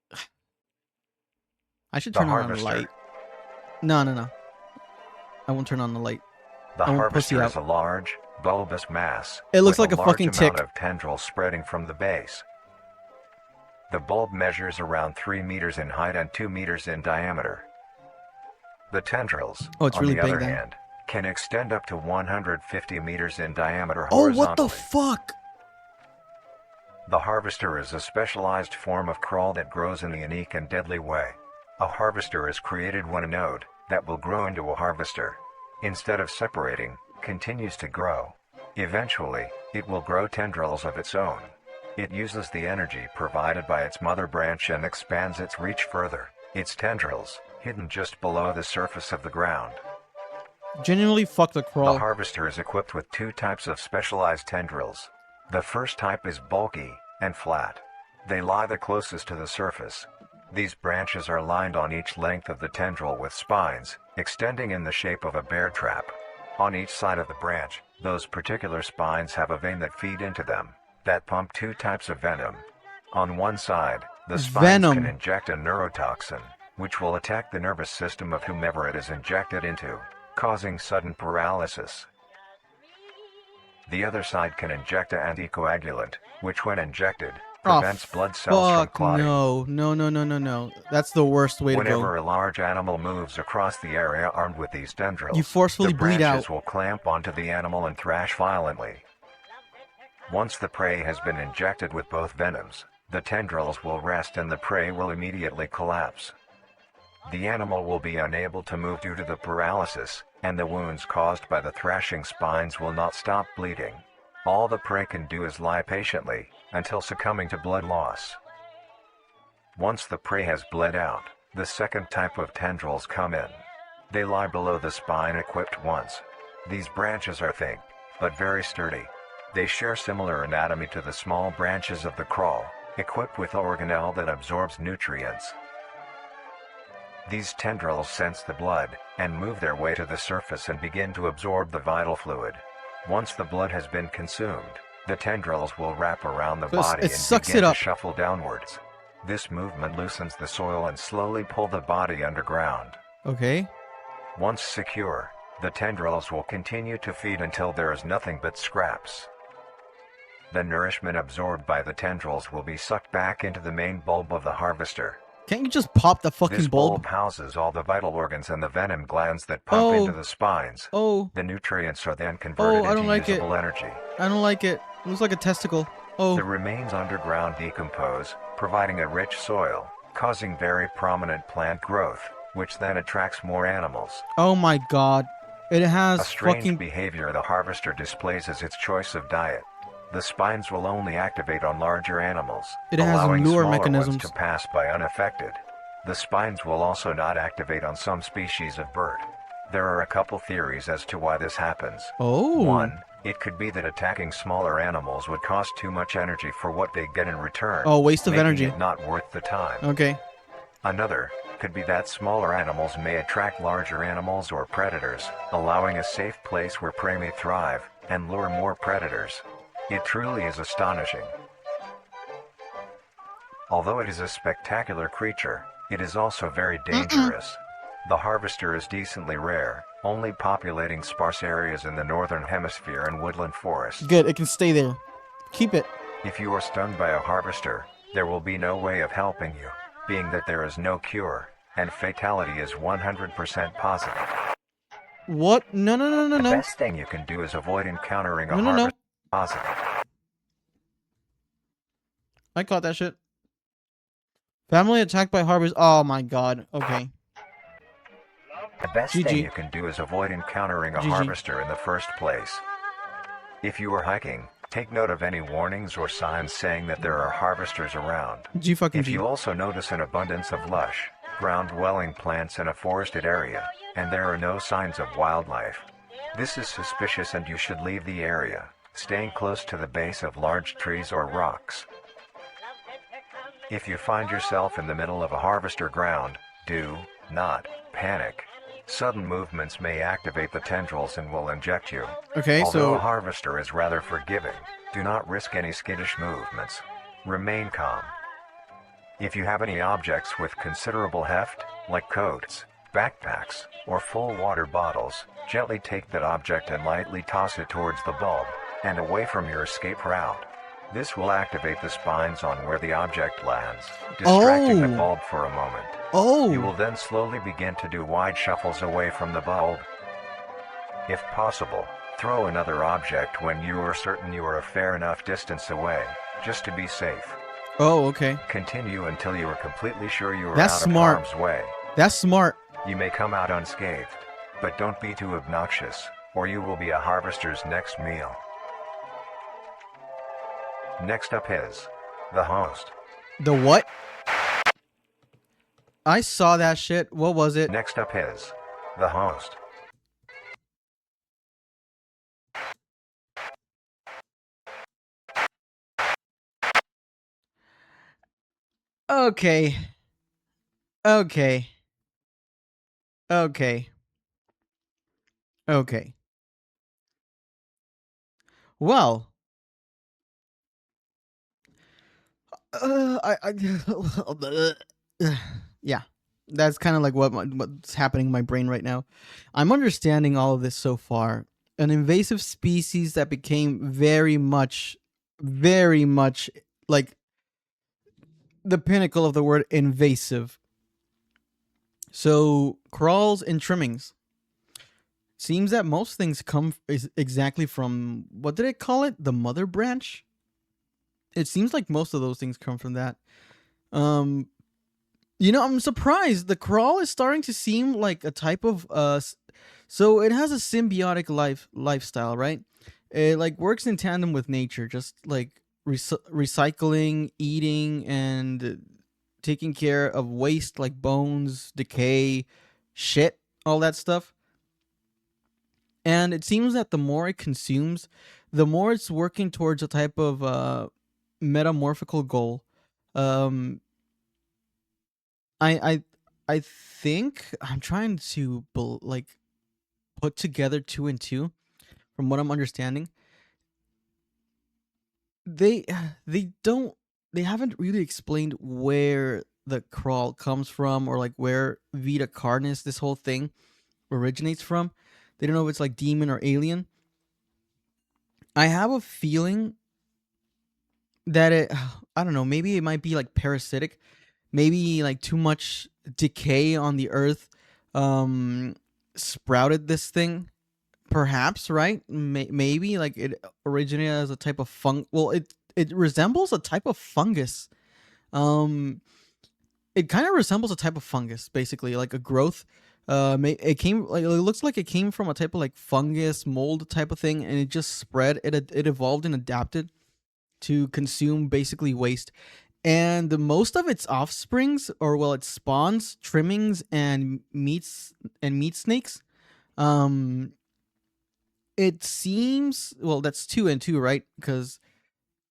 I should The turn on the harvester. light. No. I won't turn on the light. The I won't pussy harvester out. is a large, bulbous mass. It looks with like a large fucking amount tick. of tendrils spreading from the base. The bulb measures around 3 meters in height and 2 meters in diameter. The tendrils, Oh, it's on really the big other then. hand, can extend up to 150 meters in diameter Oh, what the horizontally. fuck? The harvester is a specialized form of crawl that grows in a unique and deadly way. A harvester is created when a node that will grow into a harvester, instead of separating, continues to grow. Eventually, it will grow tendrils of its own. It uses the energy provided by its mother branch and expands its reach further. Its tendrils, hidden just below the surface of the ground. Genuinely fuck the The crawl. harvester is equipped with 2 types of specialized tendrils. The first type is bulky and flat. They lie the closest to the surface. These branches are lined on each length of the tendril with spines, extending in the shape of a bear trap. On each side of the branch, those particular spines have a vein that feed into them, that pump 2 types of venom. On one side, the spines Venom. can inject a neurotoxin, which will attack the nervous system of whomever it is injected into, causing sudden paralysis. The other side can inject an anticoagulant, which when injected, prevents blood cells from fuck, clotting. no. That's the worst way to Whenever go. a large animal moves across the area armed with these tendrils, You forcefully the bleed branches out. will clamp onto the animal and thrash violently. Once the prey has been injected with both venoms, the tendrils will rest and the prey will immediately collapse. The animal will be unable to move due to the paralysis, and the wounds caused by the thrashing spines will not stop bleeding. All the prey can do is lie patiently, until succumbing to blood loss. Once the prey has bled out, the second type of tendrils come in. They lie below the spine equipped once. These branches are thick, but very sturdy. They share similar anatomy to the small branches of the crawl, equipped with organelle that absorbs nutrients. These tendrils sense the blood, and move their way to the surface and begin to absorb the vital fluid. Once the blood has been consumed, the tendrils will wrap around the So it's- body it and sucks begin it to up. shuffle downwards. This movement loosens the soil and slowly pull the body underground. Okay. Once secure, the tendrils will continue to feed until there is nothing but scraps. The nourishment absorbed by the tendrils will be sucked back into the main bulb of the harvester. Can't you just pop the fucking This bulb? bulb houses all the vital organs and the venom glands that pump Oh. into the spines. Oh, The nutrients are then converted I don't into like it. usable energy. I don't like it. It looks like a testicle. Oh, The remains underground decompose, providing a rich soil, causing very prominent plant growth, which then attracts more animals. oh my god. It A has strange fucking... behavior the harvester displays as its choice of diet. The spines will only activate on larger animals, It has allowing lure smaller mechanisms. ones to pass by unaffected. The spines will also not activate on some species of bird. There are a couple theories as to why this happens. Oh. One, it could be that attacking smaller animals would cost too much energy for what they get in return. Oh, waste of making energy. it not worth the time. Okay. Another could be that smaller animals may attract larger animals or predators, allowing a safe place where prey may thrive and lure more predators. It truly is astonishing. Although it is a spectacular creature, it is also very dangerous. The harvester is decently rare, only populating sparse areas in the northern hemisphere and woodland forests. Good. It can stay there. Keep it. If you are stung by a harvester, there will be no way of helping you, being that there is no cure, and fatality is 100% positive. What? No, no, no, no, The no. best thing you can do is avoid encountering a No, no, no. harvest positive. I caught that shit. Family attacked by harvest. Oh my god. Okay. The best thing you GG. can do is avoid encountering a GG. harvester in the first place. If you are hiking, take note of any warnings or signs saying that there are harvesters around. G fucking If G. you also notice an abundance of lush, ground-dwelling plants in a forested area, and there are no signs of wildlife, this is suspicious and you should leave the area, staying close to the base of large trees or rocks. If you find yourself in the middle of a harvester ground, do not panic. Sudden movements may activate the tendrils and will inject you. Okay, Although a so harvester is rather forgiving, do not risk any skittish movements. Remain calm. If you have any objects with considerable heft, like coats, backpacks, or full water bottles, gently take that object and lightly toss it towards the bulb, and away from your escape route. This will activate the spines on where the object lands, distracting the Oh. bulb for a moment. You will oh, then slowly begin to do wide shuffles away from the bulb. If possible, throw another object when you are certain you are a fair enough distance away, just to be safe. oh, okay. Continue until you are completely sure you are That's out smart. of harm's way. That's smart. You may come out unscathed, but don't be too obnoxious, or you will be a harvester's next meal. Next up is the host. The what? I saw that shit. What was it? Next up is the host. Okay. Okay. Okay. Okay. Well, yeah, that's kind of like what's happening in my brain right now. I'm understanding all of this so far. An invasive species that became very much like the pinnacle of the word invasive. So crawls and trimmings. Seems that most things come exactly from, what did it call it? The mother branch? It seems like most of those things come from that. Um, I'm surprised. The crawl is starting to seem like a type of so it has a symbiotic lifestyle, right? It like works in tandem with nature, just like recycling, eating, and taking care of waste like bones, decay, shit, all that stuff. And it seems that the more it consumes, the more it's working towards a type of metamorphical goal. Um, I I think I'm trying to like put together two and two from what I'm understanding. They they don't they haven't really explained where the crawl comes from, or like where Vita Carnis, this whole thing, originates from. They don't know if it's like demon or alien. I have a feeling that it I don't know, maybe it might be like parasitic. Maybe like too much decay on the earth um sprouted this thing, perhaps, right? Maybe like it originated as a type of well, it resembles a type of fungus. um it kind of resembles a type of fungus, basically, like a growth. It came like, it looks like it came from a type of like fungus mold type of thing, and it just spread. It evolved and adapted to consume basically waste. And the most of its offsprings, or well, it spawns trimmings and meat snakes. um it seems, well, that's two and two, right? Because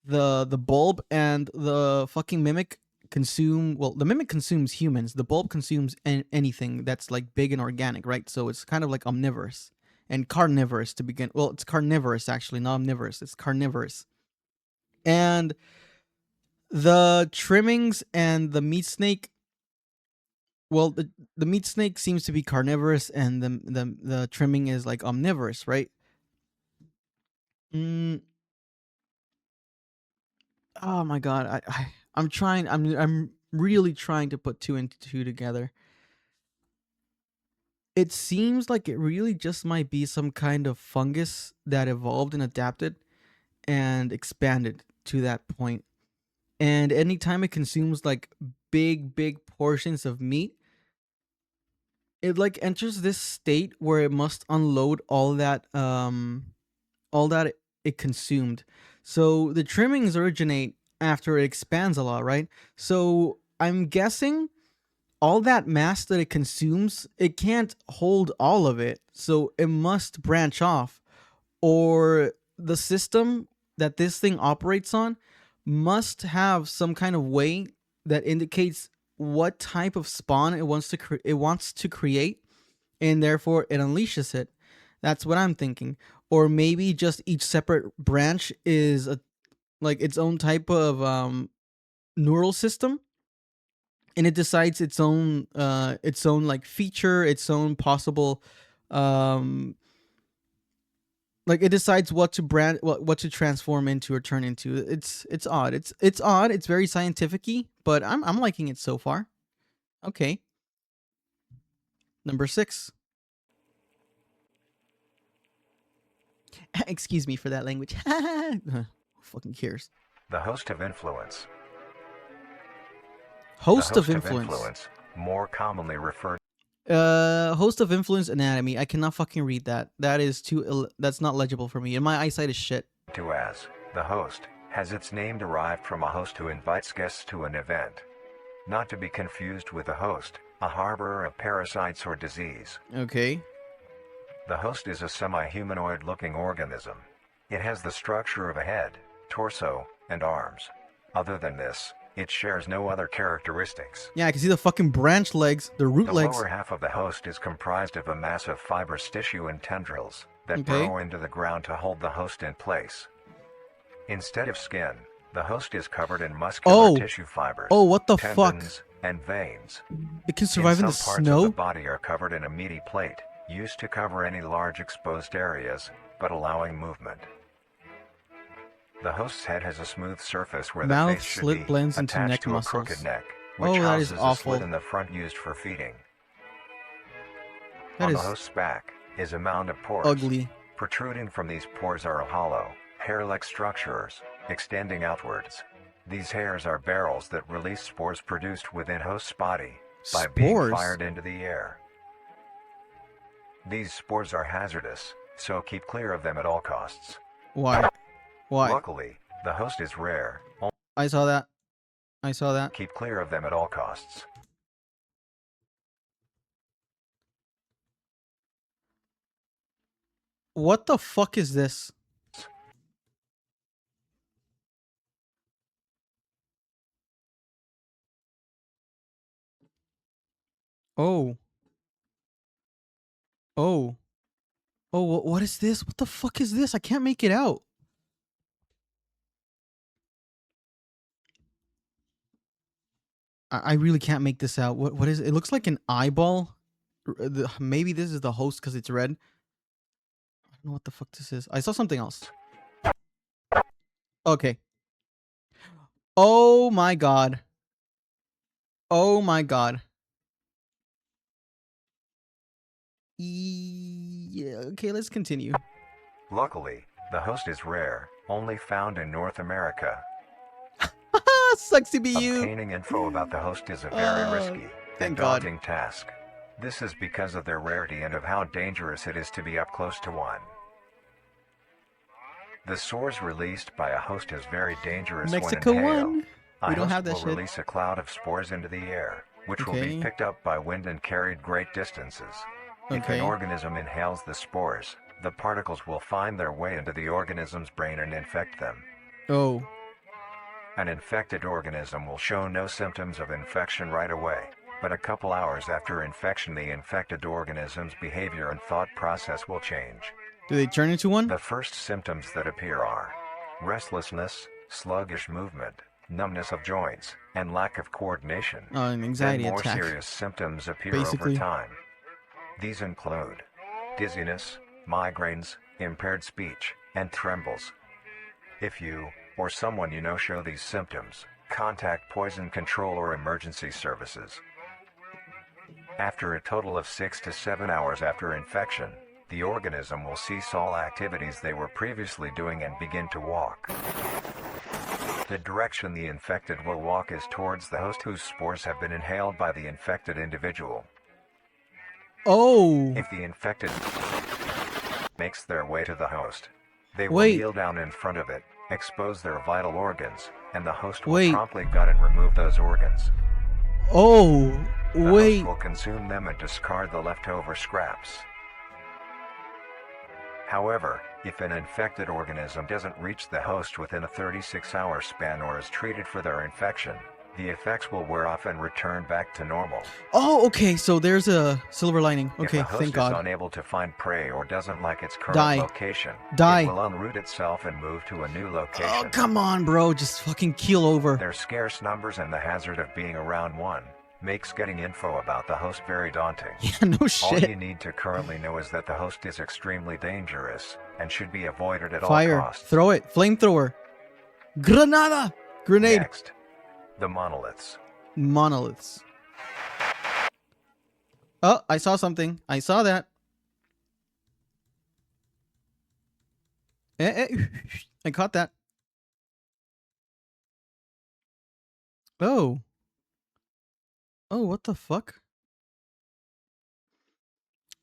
the bulb and the fucking mimic consume, well, the mimic consumes humans, the bulb consumes anything that's like big and organic, right? So it's kind of like omnivorous and carnivorous to begin. Well, it's carnivorous, actually, not omnivorous, it's carnivorous. And the trimmings and the meat snake, well, the meat snake seems to be carnivorous, and the trimming is like omnivorous, right? mm, oh my god, I'm trying, I'm really trying to put two and two together. it seems like it really just might be some kind of fungus that evolved and adapted and expanded to that point. And anytime it consumes like big portions of meat, it like enters this state where it must unload all that it consumed. So the trimmings originate after it expands a lot, right? So I'm guessing all that mass that it consumes, it can't hold all of it. So it must branch off, or the system that this thing operates on must have some kind of way that indicates what type of spawn it wants to create, and therefore it unleashes it. That's what I'm thinking. Or maybe just each separate branch is a like its own type of neural system, and it decides its own like feature, its own possible um like it decides what to what to transform into or turn into. It's odd. It's odd. It's very scientific-y, but I'm liking it so far. Okay. Number 6. Excuse me for that language. Who fucking cares? The host of influence. Host The of influence. more commonly referred Host of influence anatomy. I cannot fucking read that. That is that's not legible for me, and my eyesight is shit. to as the host, has its name derived from a host who invites guests to an event. Not to be confused with a host, a harborer of parasites or disease. Okay. The host is a semi-humanoid looking organism. It has the structure of a head, torso, and arms. Other than this, it shares no other characteristics. Yeah, I can see the fucking branch legs, the root The legs. lower half of the host is comprised of a mass of fibrous tissue and tendrils that Okay. burrow into the ground to hold the host in place. Instead of skin, the host is covered in muscular tissue fibers, Oh, what the fuck? tendons, and veins. It can survive in the Some parts of snow? the body are covered in a meaty plate, used to cover any large exposed areas, but allowing movement. The host's head has a smooth surface where Mouth the face should slit be, blends into attached neck to muscles. a crooked neck, which Oh, that is houses a awful. slit in the front used for feeding. That On is the host's back is a mound of pores. ugly. Protruding from these pores are hollow, hair-like structures, extending outwards. These hairs are barrels that release spores produced within host's body by being Spores? fired into the air. These spores are hazardous, so keep clear of them at all costs. Why? Why? Luckily, the host is rare. I saw that. I saw that. Keep clear of them at all costs. What the fuck is this? Oh. Oh. Oh, what is this? What the fuck is this? I can't make it out. I really can't make this out. What is it? It looks like an eyeball. Maybe this is the host because it's red. I don't know what the fuck this is. I saw something else. Okay. Oh my god. Oh my god. Yeah, okay, let's continue. Luckily, the host is rare, only found in North America. Sucks to be you. Obtaining info about the host is a very risky thank and God. daunting task. This is because of their rarity and of how dangerous it is to be up close to one. The sores released by a host is very dangerous Mexico when inhaled. won. A We don't host have that will shit. release a cloud of spores into the air, which will Okay. be picked up by wind and carried great distances. If Okay. an organism inhales the spores, the particles will find their way into the organism's brain and infect them. Oh. An infected organism will show no symptoms of infection right away, but a couple hours after infection the infected organism's behavior and thought process will change. Do they turn into one? The first symptoms that appear are restlessness, sluggish movement, numbness of joints, and lack of coordination. An anxiety Then more attack. serious symptoms appear Basically. over time. These include dizziness, migraines, impaired speech, and trembles. If you, or someone you know show these symptoms, contact poison control or emergency services. After a total of 6 to 7 hours after infection, the organism will cease all activities they were previously doing and begin to walk. The direction the infected will walk is towards the host whose spores have been inhaled by the infected individual. Oh. If the infected makes their way to the host, they will Wait. kneel down in front of it, expose their vital organs, and the host will Wait. promptly gut and remove those organs. Oh. The Wait. host will consume them and discard the leftover scraps. However, if an infected organism doesn't reach the host within a 36-hour span or is treated for their infection, the effects will wear off and return back to normal. Oh, okay. So there's a silver lining. Okay, if the host thank is God. unable to find prey or doesn't like its current Die. location, Die. it will unroot itself and move to a new location. Oh, come on, bro. Just fucking keel over. Their scarce numbers and the hazard of being around one makes getting info about the host very daunting. Yeah, no All shit. you need to currently know is that the host is extremely dangerous and should be avoided at Fire. all costs. Throw it. Flamethrower. Granada. Grenade. Next, the monoliths. Monoliths. Oh, I saw something. I saw that. I caught that. Oh. Oh, what the fuck?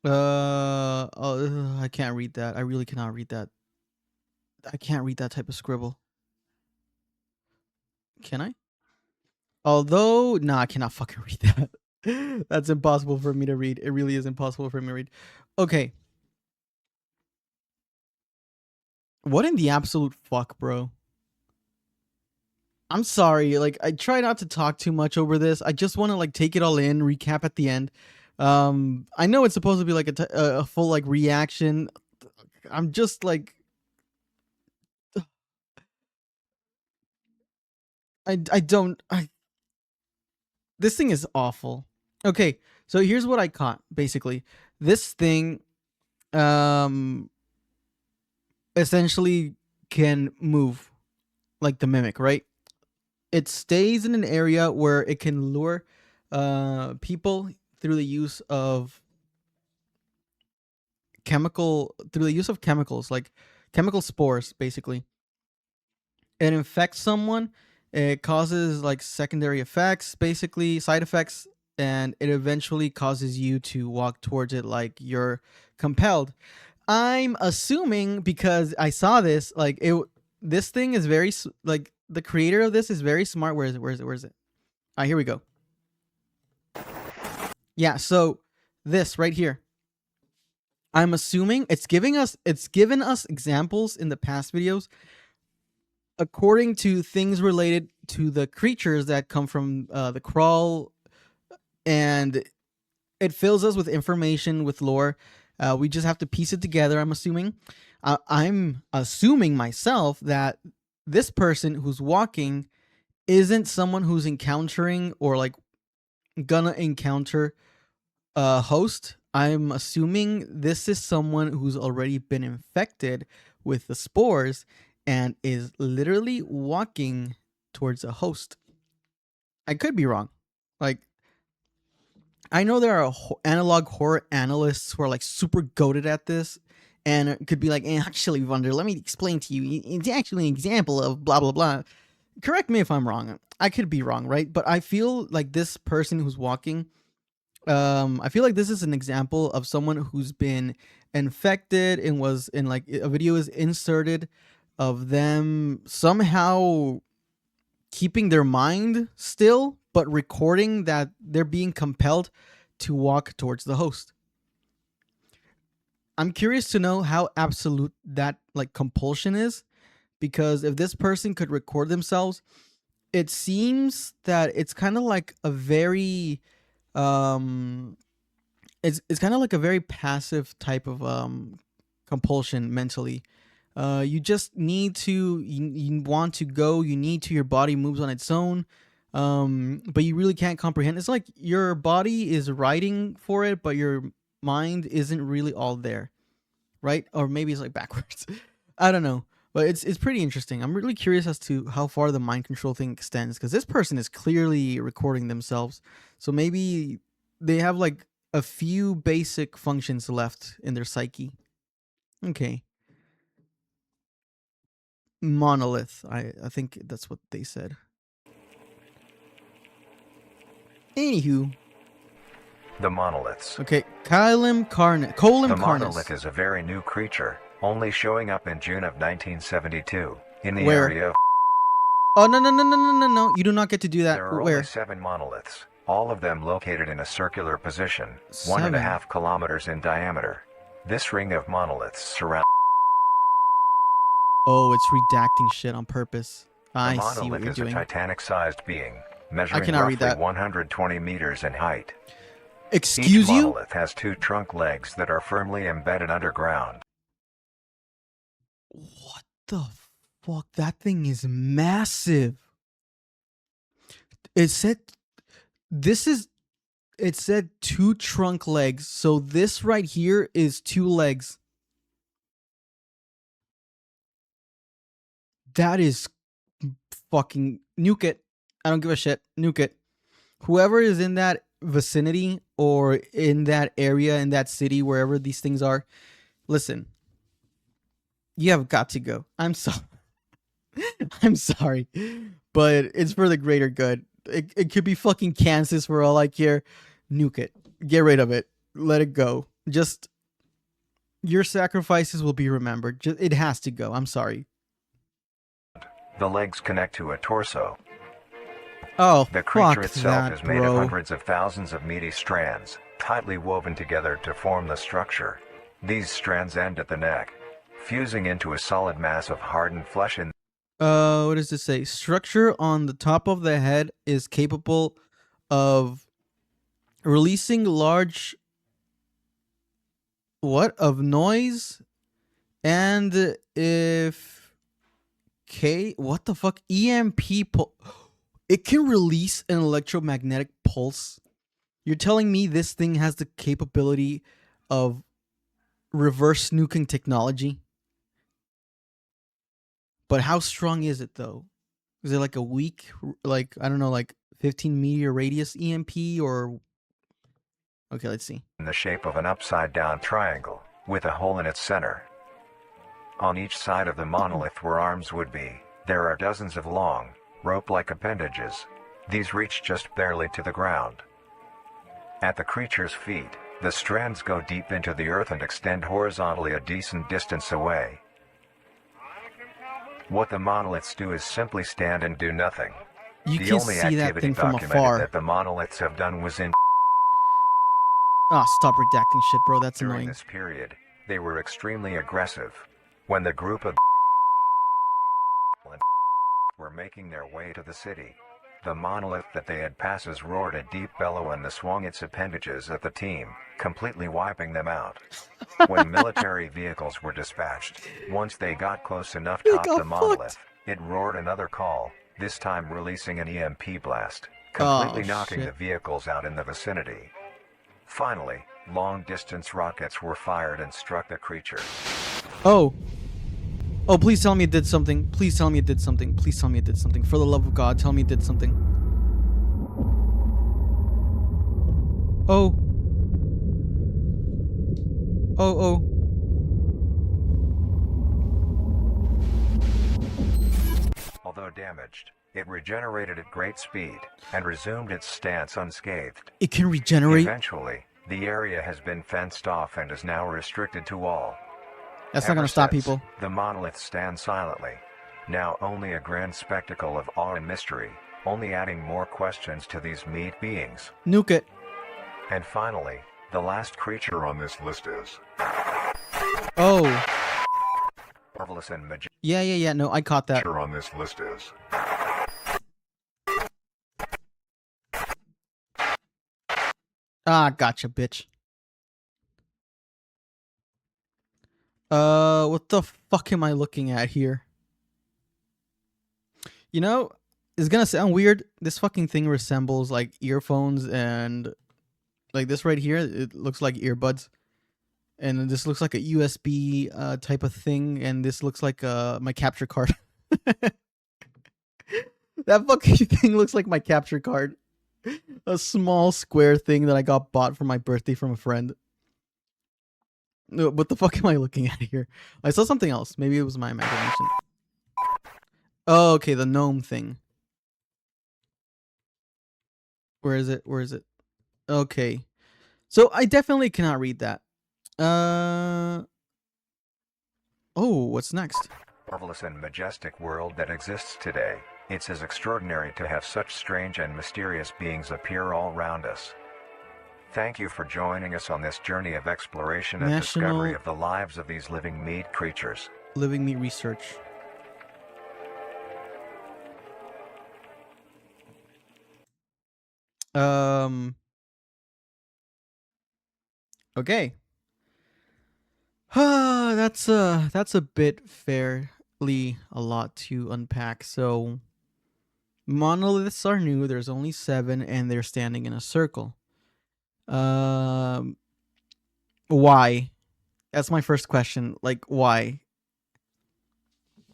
I can't read that. I really cannot read that. I can't read that type of scribble. Can I? Although, nah, I cannot fucking read that. That's impossible for me to read. It really is impossible for me to read. Okay. What in the absolute fuck, bro? I'm sorry. Like, I try not to talk too much over this. I just want to like take it all in, recap at the end. I know it's supposed to be like a full like reaction. I'm just like, this thing is awful. Okay, so here's what I caught basically. This thing essentially can move like the mimic, right? It stays in an area where it can lure people through the use of chemicals, like chemical spores basically. It infects someone, it causes like secondary effects, basically side effects, and it eventually causes you to walk towards it like you're compelled. I'm assuming, because I saw this, like this thing is very like the creator of this is very smart. Where is it? All right, here we go. Yeah, so this right here, I'm assuming it's given us examples in the past videos according to things related to the creatures that come from the crawl, and it fills us with information, with lore. We just have to piece it together. I'm assuming myself that this person who's walking isn't someone who's encountering or like gonna encounter a host. I'm assuming this is someone who's already been infected with the spores and is literally walking towards a host. I could be wrong. Like, I know there are analog horror analysts who are like super goated at this, and it could be like, actually, Wonder, let me explain to you. It's actually an example of blah, blah, blah. Correct me if I'm wrong. I could be wrong, right? But I feel like this person who's walking, I feel like this is an example of someone who's been infected and was in like a video is inserted of them somehow keeping their mind still, but recording that they're being compelled to walk towards the host. I'm curious to know how absolute that like compulsion is, because if this person could record themselves, it seems that it's kind of like a very it's kind of like a very passive type of compulsion mentally. You just need to you want to go, you need to, your body moves on its own, but you really can't comprehend. It's like your body is writing for it, but your mind isn't really all there, right? Or maybe it's like backwards. I don't know, but it's pretty interesting. I'm really curious as to how far the mind control thing extends, because this person is clearly recording themselves. So maybe they have like a few basic functions left in their psyche. Okay. Monolith. I think that's what they said. Anywho. The monoliths. Okay. Colum The Carnis. monolith is a very new creature, only showing up in June of 1972 in the Where? area of. Oh, no. You do not get to do that. There are Where? only 7 monoliths, all of them located in a circular position, 7. 1.5 kilometers in diameter. This ring of monoliths surrounds. Oh, it's redacting shit on purpose. I The see what monolith you're is doing. a Titanic-sized being, measuring cannot roughly read that. 120 meters in height. Excuse Each you? monolith has 2 trunk legs that are firmly embedded underground. What the fuck? That thing is massive. It said 2 trunk legs. So this right here is 2 legs. That is fucking nuke it. I don't give a shit. Nuke it. Whoever is in that vicinity or in that area, in that city, wherever these things are, listen. You have got to go. I'm sorry. I'm sorry. But it's for the greater good. It could be fucking Kansas for all I care. Nuke it. Get rid of it. Let it go. Just your sacrifices will be remembered. It has to go. I'm sorry. The legs connect to a torso. Oh, The creature fuck itself that, is made bro. of hundreds of thousands of meaty strands, tightly woven together to form the structure. These strands end at the neck, fusing into a solid mass of hardened flesh in. What does this say? Structure on the top of the head is capable of releasing large of noise, and if what the fuck? It can release an electromagnetic pulse. You're telling me this thing has the capability of reverse nuking technology? But how strong is it though? Is it like a weak, like, I don't know, like 15 meter radius EMP or? Okay, let's see. In the shape of an upside-down triangle, with a hole in its center. On each side of the monolith where arms would be, there are dozens of long, rope-like appendages. These reach just barely to the ground. At the creature's feet, the strands go deep into the earth and extend horizontally a decent distance away. What the monoliths do is simply stand and do nothing. You The can only see that activity thing from documented afar. that the monoliths have done was in. Ah, stop redacting shit, bro. That's During annoying. this period, they were extremely aggressive. When the group of were making their way to the city, the monolith that they had passes roared a deep bellow and swung its appendages at the team, completely wiping them out. When military vehicles were dispatched, once they got close enough They to got the monolith, it roared another call, this time releasing an EMP blast, completely knocking shit. the vehicles out in the vicinity. Finally, long-distance rockets were fired and struck the creature. Oh, please tell me it did something. Please tell me it did something. Please tell me it did something. For the love of God, tell me it did something. Oh. Although damaged, it regenerated at great speed and resumed its stance unscathed. It can regenerate. Eventually, the area has been fenced off and is now restricted to all. That's not Ever gonna stop since, people. The monolith stands silently, now only a grand spectacle of awe and mystery, only adding more questions to these meat beings. Nuke it. And finally, the last creature on this list is Oh. marvelous and majestic. Yeah. No, I caught that. Creature on this list is Ah, gotcha, bitch. What the fuck am I looking at here? You know, it's gonna sound weird. This fucking thing resembles like earphones, and like this right here, it looks like earbuds. And this looks like a USB type of thing, and this looks like my capture card. That fucking thing looks like my capture card. A small square thing that I got bought for my birthday from a friend. No, what the fuck am I looking at here? I saw something else. Maybe it was my imagination. Oh, okay, the gnome thing. Where is it? Where is it? Okay. So I definitely cannot read that. Oh, what's next? Marvelous and majestic world that exists today. It's as extraordinary to have such strange and mysterious beings appear all around us. Thank you for joining us on this journey of exploration and National discovery of the lives of these living meat creatures. Living Meat Research. Okay. That's a bit fairly a lot to unpack. So monoliths are new. There's only 7, and they're standing in a circle. Why? That's my first question. Like, why?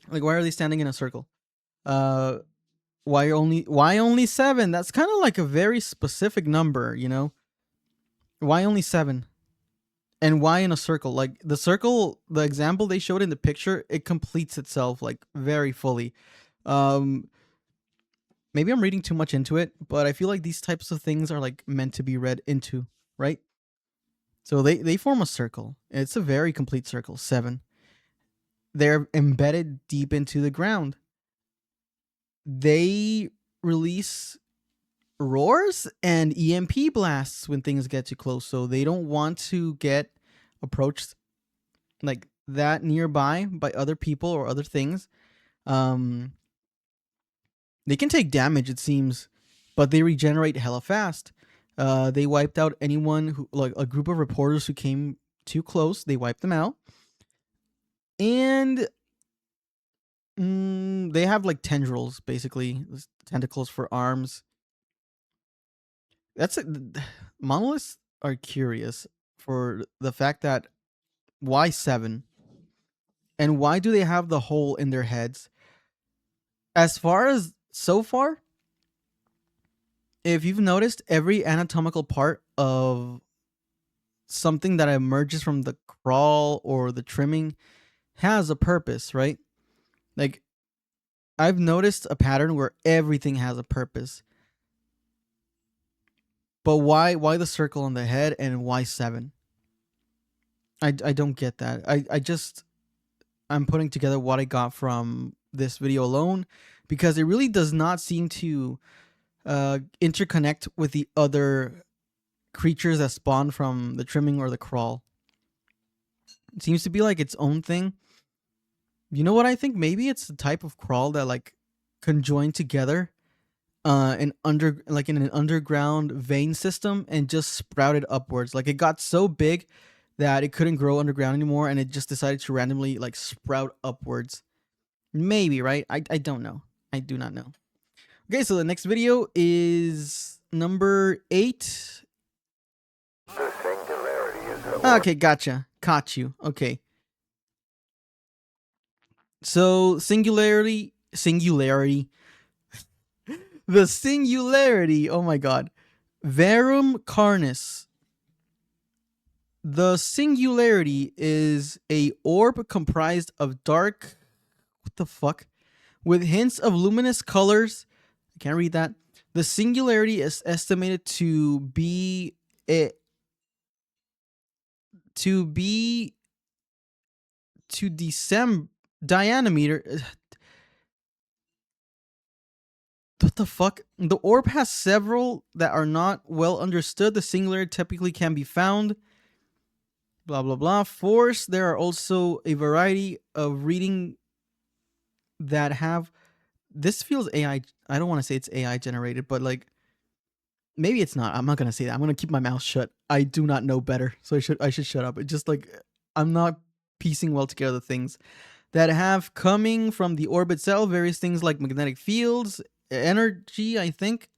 Like, why are they standing in a circle? Why only 7? That's kind of like a very specific number, you know? Why only 7? And why in a circle? Like the circle, the example they showed in the picture, it completes itself like very fully. Um Maybe I'm reading too much into it, but I feel like these types of things are like meant to be read into, right? So they form a circle. It's a very complete circle, 7. They're embedded deep into the ground. They release roars and EMP blasts when things get too close, so they don't want to get approached like that nearby by other people or other things. Um they can take damage, it seems, but they regenerate hella fast. They wiped out anyone who, like a group of reporters who came too close, they wiped them out. And they have like tendrils, basically tentacles for arms. That's monoliths are curious for the fact that why 7, and why do they have the hole in their heads? As far as so far, if you've noticed, every anatomical part of something that emerges from the crawl or the trimming has a purpose, right? Like, I've noticed a pattern where everything has a purpose. But why the circle on the head, and why 7? I don't get that. I'm putting together what I got from this video alone, because it really does not seem to interconnect with the other creatures that spawn from the trimming or the crawl. It seems to be like its own thing. You know what I think? Maybe it's the type of crawl that like conjoined together in an underground vein system and just sprouted upwards. Like it got so big that it couldn't grow underground anymore, and it just decided to randomly like sprout upwards. Maybe, right? I don't know. I do not know. Okay, so the next video is number 8. The singularity is Okay, gotcha. Caught you. Okay. So singularity. The singularity. Oh my god. Verum Carnis. The singularity is a orb comprised of dark, what the fuck, with hints of luminous colors. I can't read that. The singularity is estimated to be diameter. What the fuck? The orb has several that are not well understood. The singularity typically can be found. Blah blah blah. Force. There are also a variety of reading that have. This feels AI. I don't want to say it's AI generated, but like maybe it's not. I'm not gonna say that. I'm gonna keep my mouth shut. I do not know better, so I should shut up. It just like I'm not piecing well together things that have coming from the orb itself. Various things like magnetic fields, energy, I think,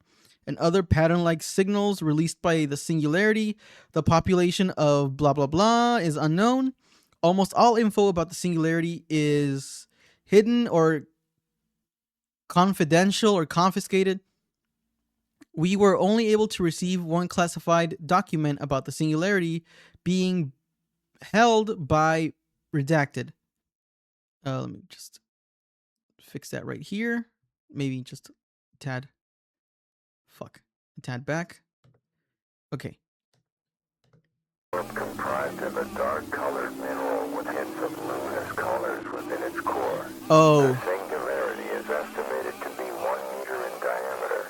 and other pattern-like signals released by the singularity. The population of blah blah blah is unknown. Almost all info about the singularity is hidden or confidential or confiscated. We were only able to receive one classified document about the singularity being held by redacted. Let me just fix that right here. Maybe just a tad. Fuck. A tad back. Okay. Comprised of a dark-colored mineral with hints of luminous colors within its core. Oh. The singularity is estimated to be 1 meter in diameter.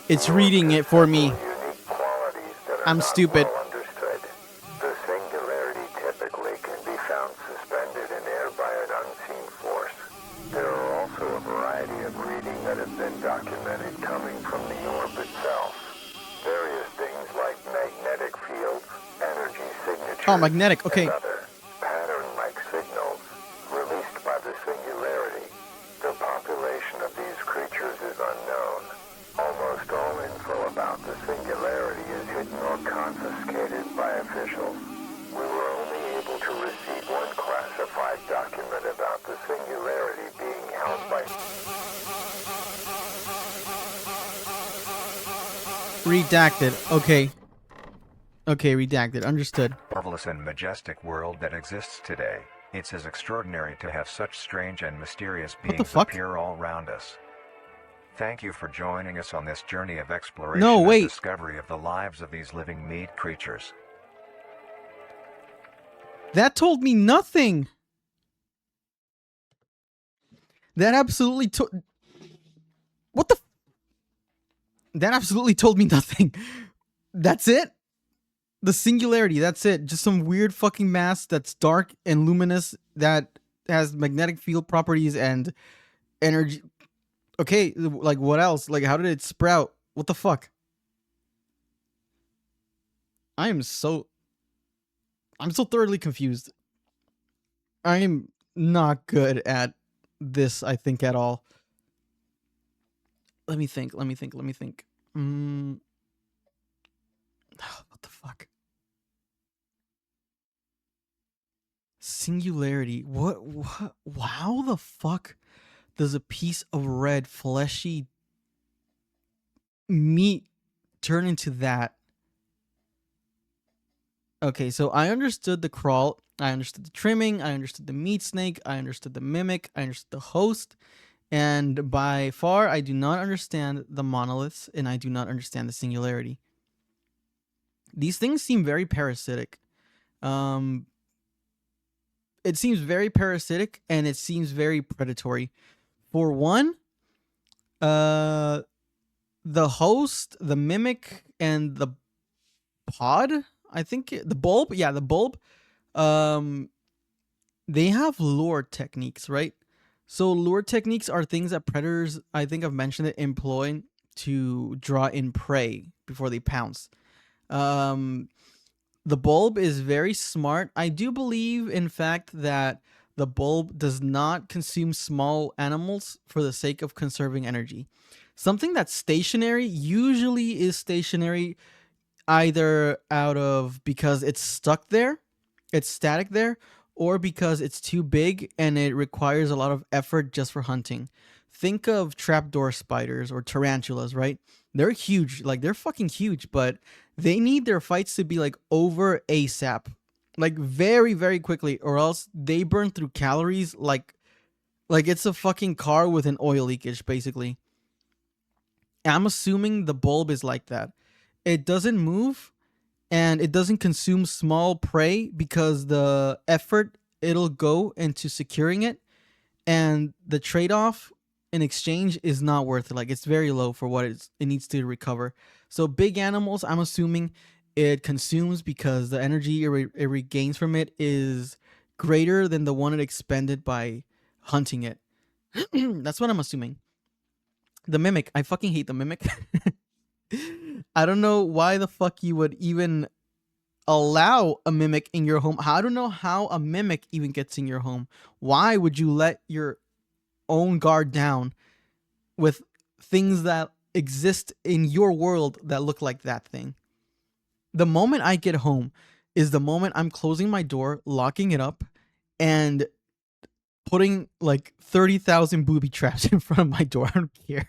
It's reading it for me. Unique qualities that are I'm not stupid. well understood. The singularity typically can be found suspended in air by an unseen force. There are also a variety of reading that have been documented coming from the orb itself. Various things like magnetic fields, energy signatures, Oh, magnetic. Okay. and other pattern-like signals released by the singularity. The population of these creatures is unknown. Almost all info about the singularity is hidden or confiscated by officials. We were only able to receive one classified document about the singularity being held by... Redacted. Okay. Okay, redacted. Understood. marvelous and majestic world that exists today. It's as extraordinary to have such strange and mysterious What the beings fuck? appear all around us. Thank you for joining us on this journey of exploration No, wait. and discovery of the lives of these living meat creatures. That told me nothing. That absolutely What the? That absolutely told me nothing. That's it? The singularity, that's it. Just some weird fucking mass that's dark and luminous that has magnetic field properties and energy. Okay, like what else? Like how did it sprout? What the fuck? I'm so thoroughly confused. I am not good at this, I think, at all. Let me think. What the fuck? Singularity. What? How the fuck does a piece of red, fleshy meat turn into that? Okay, so I understood the crawl. I understood the trimming. I understood the meat snake. I understood the mimic. I understood the host. And by far, I do not understand the monoliths, and I do not understand the singularity. These things seem very parasitic. It seems very parasitic, and it seems very predatory. For one, the host, the mimic, and the pod, I think the bulb, yeah, the bulb, they have lure techniques, right? So lure techniques are things that predators, I think I've mentioned it, employ to draw in prey before they pounce. The bulb is very smart. I do believe, in fact, that the bulb does not consume small animals for the sake of conserving energy. Something that's stationary usually is stationary either out of because it's stuck there, it's static there, or because it's too big and it requires a lot of effort just for hunting. Think of trapdoor spiders or tarantulas, right? They're huge, like they're fucking huge, but they need their fights to be like over ASAP, like very, very quickly, or else they burn through calories like it's a fucking car with an oil leakage, basically. I'm assuming the bulb is like that. It doesn't move and it doesn't consume small prey because the effort it'll go into securing it and the trade-off in exchange is not worth it. Like it's very low for what it needs to recover. So big animals, I'm assuming it consumes because the energy it regains from it is greater than the one it expended by hunting it. That's what I'm assuming. The mimic, I fucking hate the mimic. I don't know why the fuck you would even allow a mimic in your home. I don't know how a mimic even gets in your home. Why would you let your own guard down with things that exist in your world that look like that thing? The moment I get home is the moment I'm closing my door, locking it up, and putting like 30,000 booby traps in front of my door. I don't care.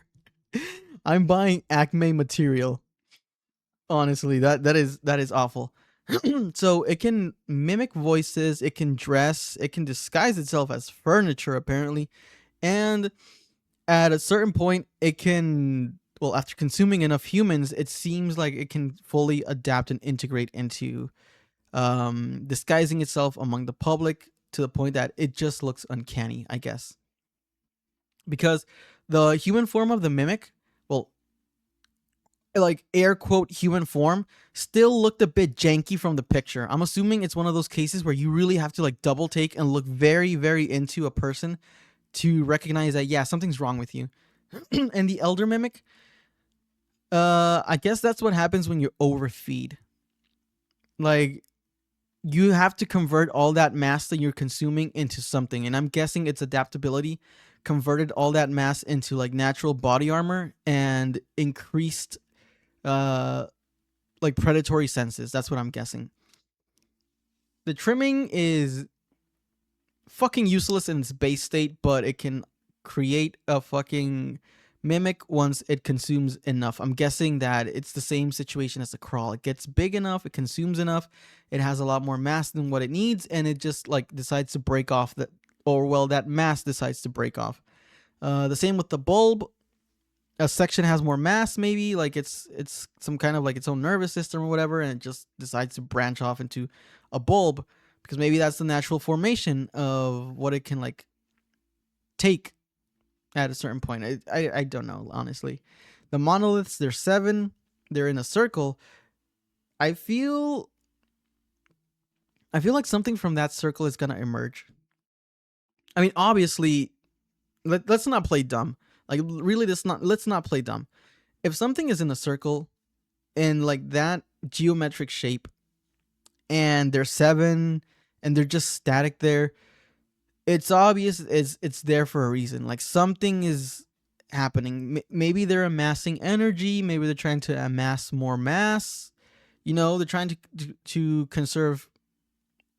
I'm buying Acme material. Honestly, that is awful. So it can mimic voices, it can dress, it can disguise itself as furniture apparently, and at a certain point it can, well, after consuming enough humans, it seems like it can fully adapt and integrate into disguising itself among the public to the point that it just looks uncanny, I guess. Because the human form of the mimic, well, like air quote human form, still looked a bit janky from the picture. I'm assuming it's one of those cases where you really have to like double take and look very, very into a person to recognize that, yeah, something's wrong with you. And the elder mimic, I guess that's what happens when you overfeed. Like, you have to convert all that mass that you're consuming into something, and I'm guessing its adaptability converted all that mass into like natural body armor and increased like predatory senses. That's what I'm guessing. The trimming is fucking useless in its base state, but it can create a fucking mimic once it consumes enough. I'm guessing that it's the same situation as a crawl. It gets big enough, it consumes enough, it has a lot more mass than what it needs, and it just like decides to break off that, or well, that mass decides to break off. The same with the bulb. A section has more mass, maybe like it's some kind of like its own nervous system or whatever, and it just decides to branch off into a bulb because maybe that's the natural formation of what it can like take at a certain point. I don't know, honestly. The monoliths, they're 7, they're in a circle. I feel like something from that circle is gonna emerge. I mean, obviously, let's not play dumb. Like, really, let's not play dumb. If something is in a circle in like that geometric shape and they're 7 and they're just static there, it's obvious it's there for a reason. Like, something is happening. Maybe they're amassing energy, maybe they're trying to amass more mass. You know, they're trying to conserve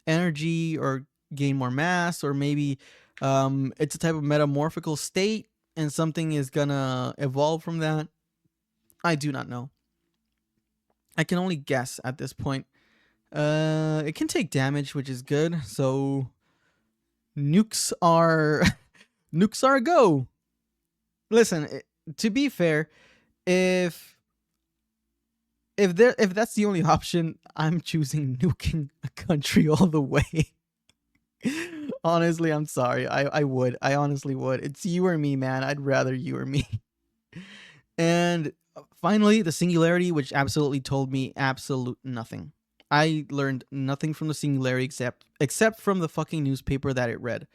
energy or gain more mass, or maybe it's a type of metamorphical state and something is gonna evolve from that. I do not know. I can only guess at this point. It can take damage, which is good. So nukes are nukes are a go. Listen, to be fair, if that's the only option, I'm choosing nuking a country all the way. Honestly, I'm sorry. I would. I honestly would. It's you or me, man. I'd rather you or me. And finally, the singularity, which absolutely told me absolute nothing. I learned nothing from the singularity except from the fucking newspaper that it read.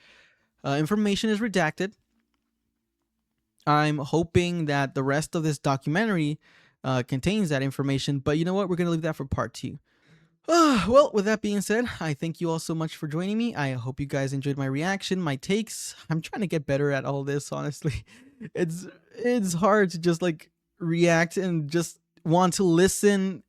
Information is redacted. I'm hoping that the rest of this documentary contains that information, but you know what? We're going to leave that for part 2. Well, with that being said, I thank you all so much for joining me. I hope you guys enjoyed my reaction, my takes. I'm trying to get better at all this, honestly. It's hard to just like react and just want to listen.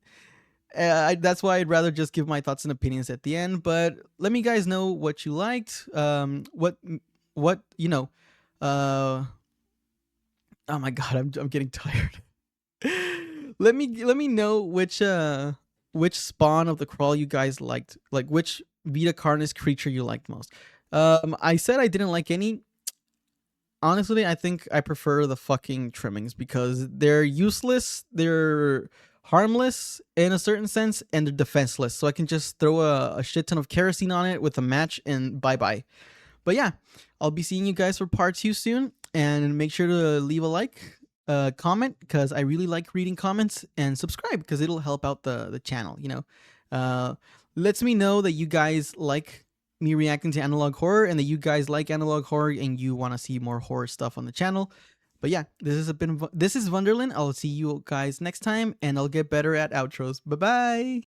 That's why I'd rather just give my thoughts and opinions at the end. But let me guys know what you liked. What you know. Oh my god, I'm getting tired. Let me know which spawn of the crawl you guys liked, like which Vita Carnis creature you liked most. I said I didn't like any. Honestly, I think I prefer the fucking trimmings because they're useless, they're harmless in a certain sense, and they're defenseless. So I can just throw a shit ton of kerosene on it with a match and bye-bye. But yeah, I'll be seeing you guys for part 2 soon, and make sure to leave a like, comment, because I really like reading comments, and subscribe because it'll help out the channel, you know. Lets me know that you guys like me reacting to analog horror, and that you guys like analog horror and you want to see more horror stuff on the channel. But yeah, this is Wonderland. I'll see you guys next time, and I'll get better at outros. Bye bye.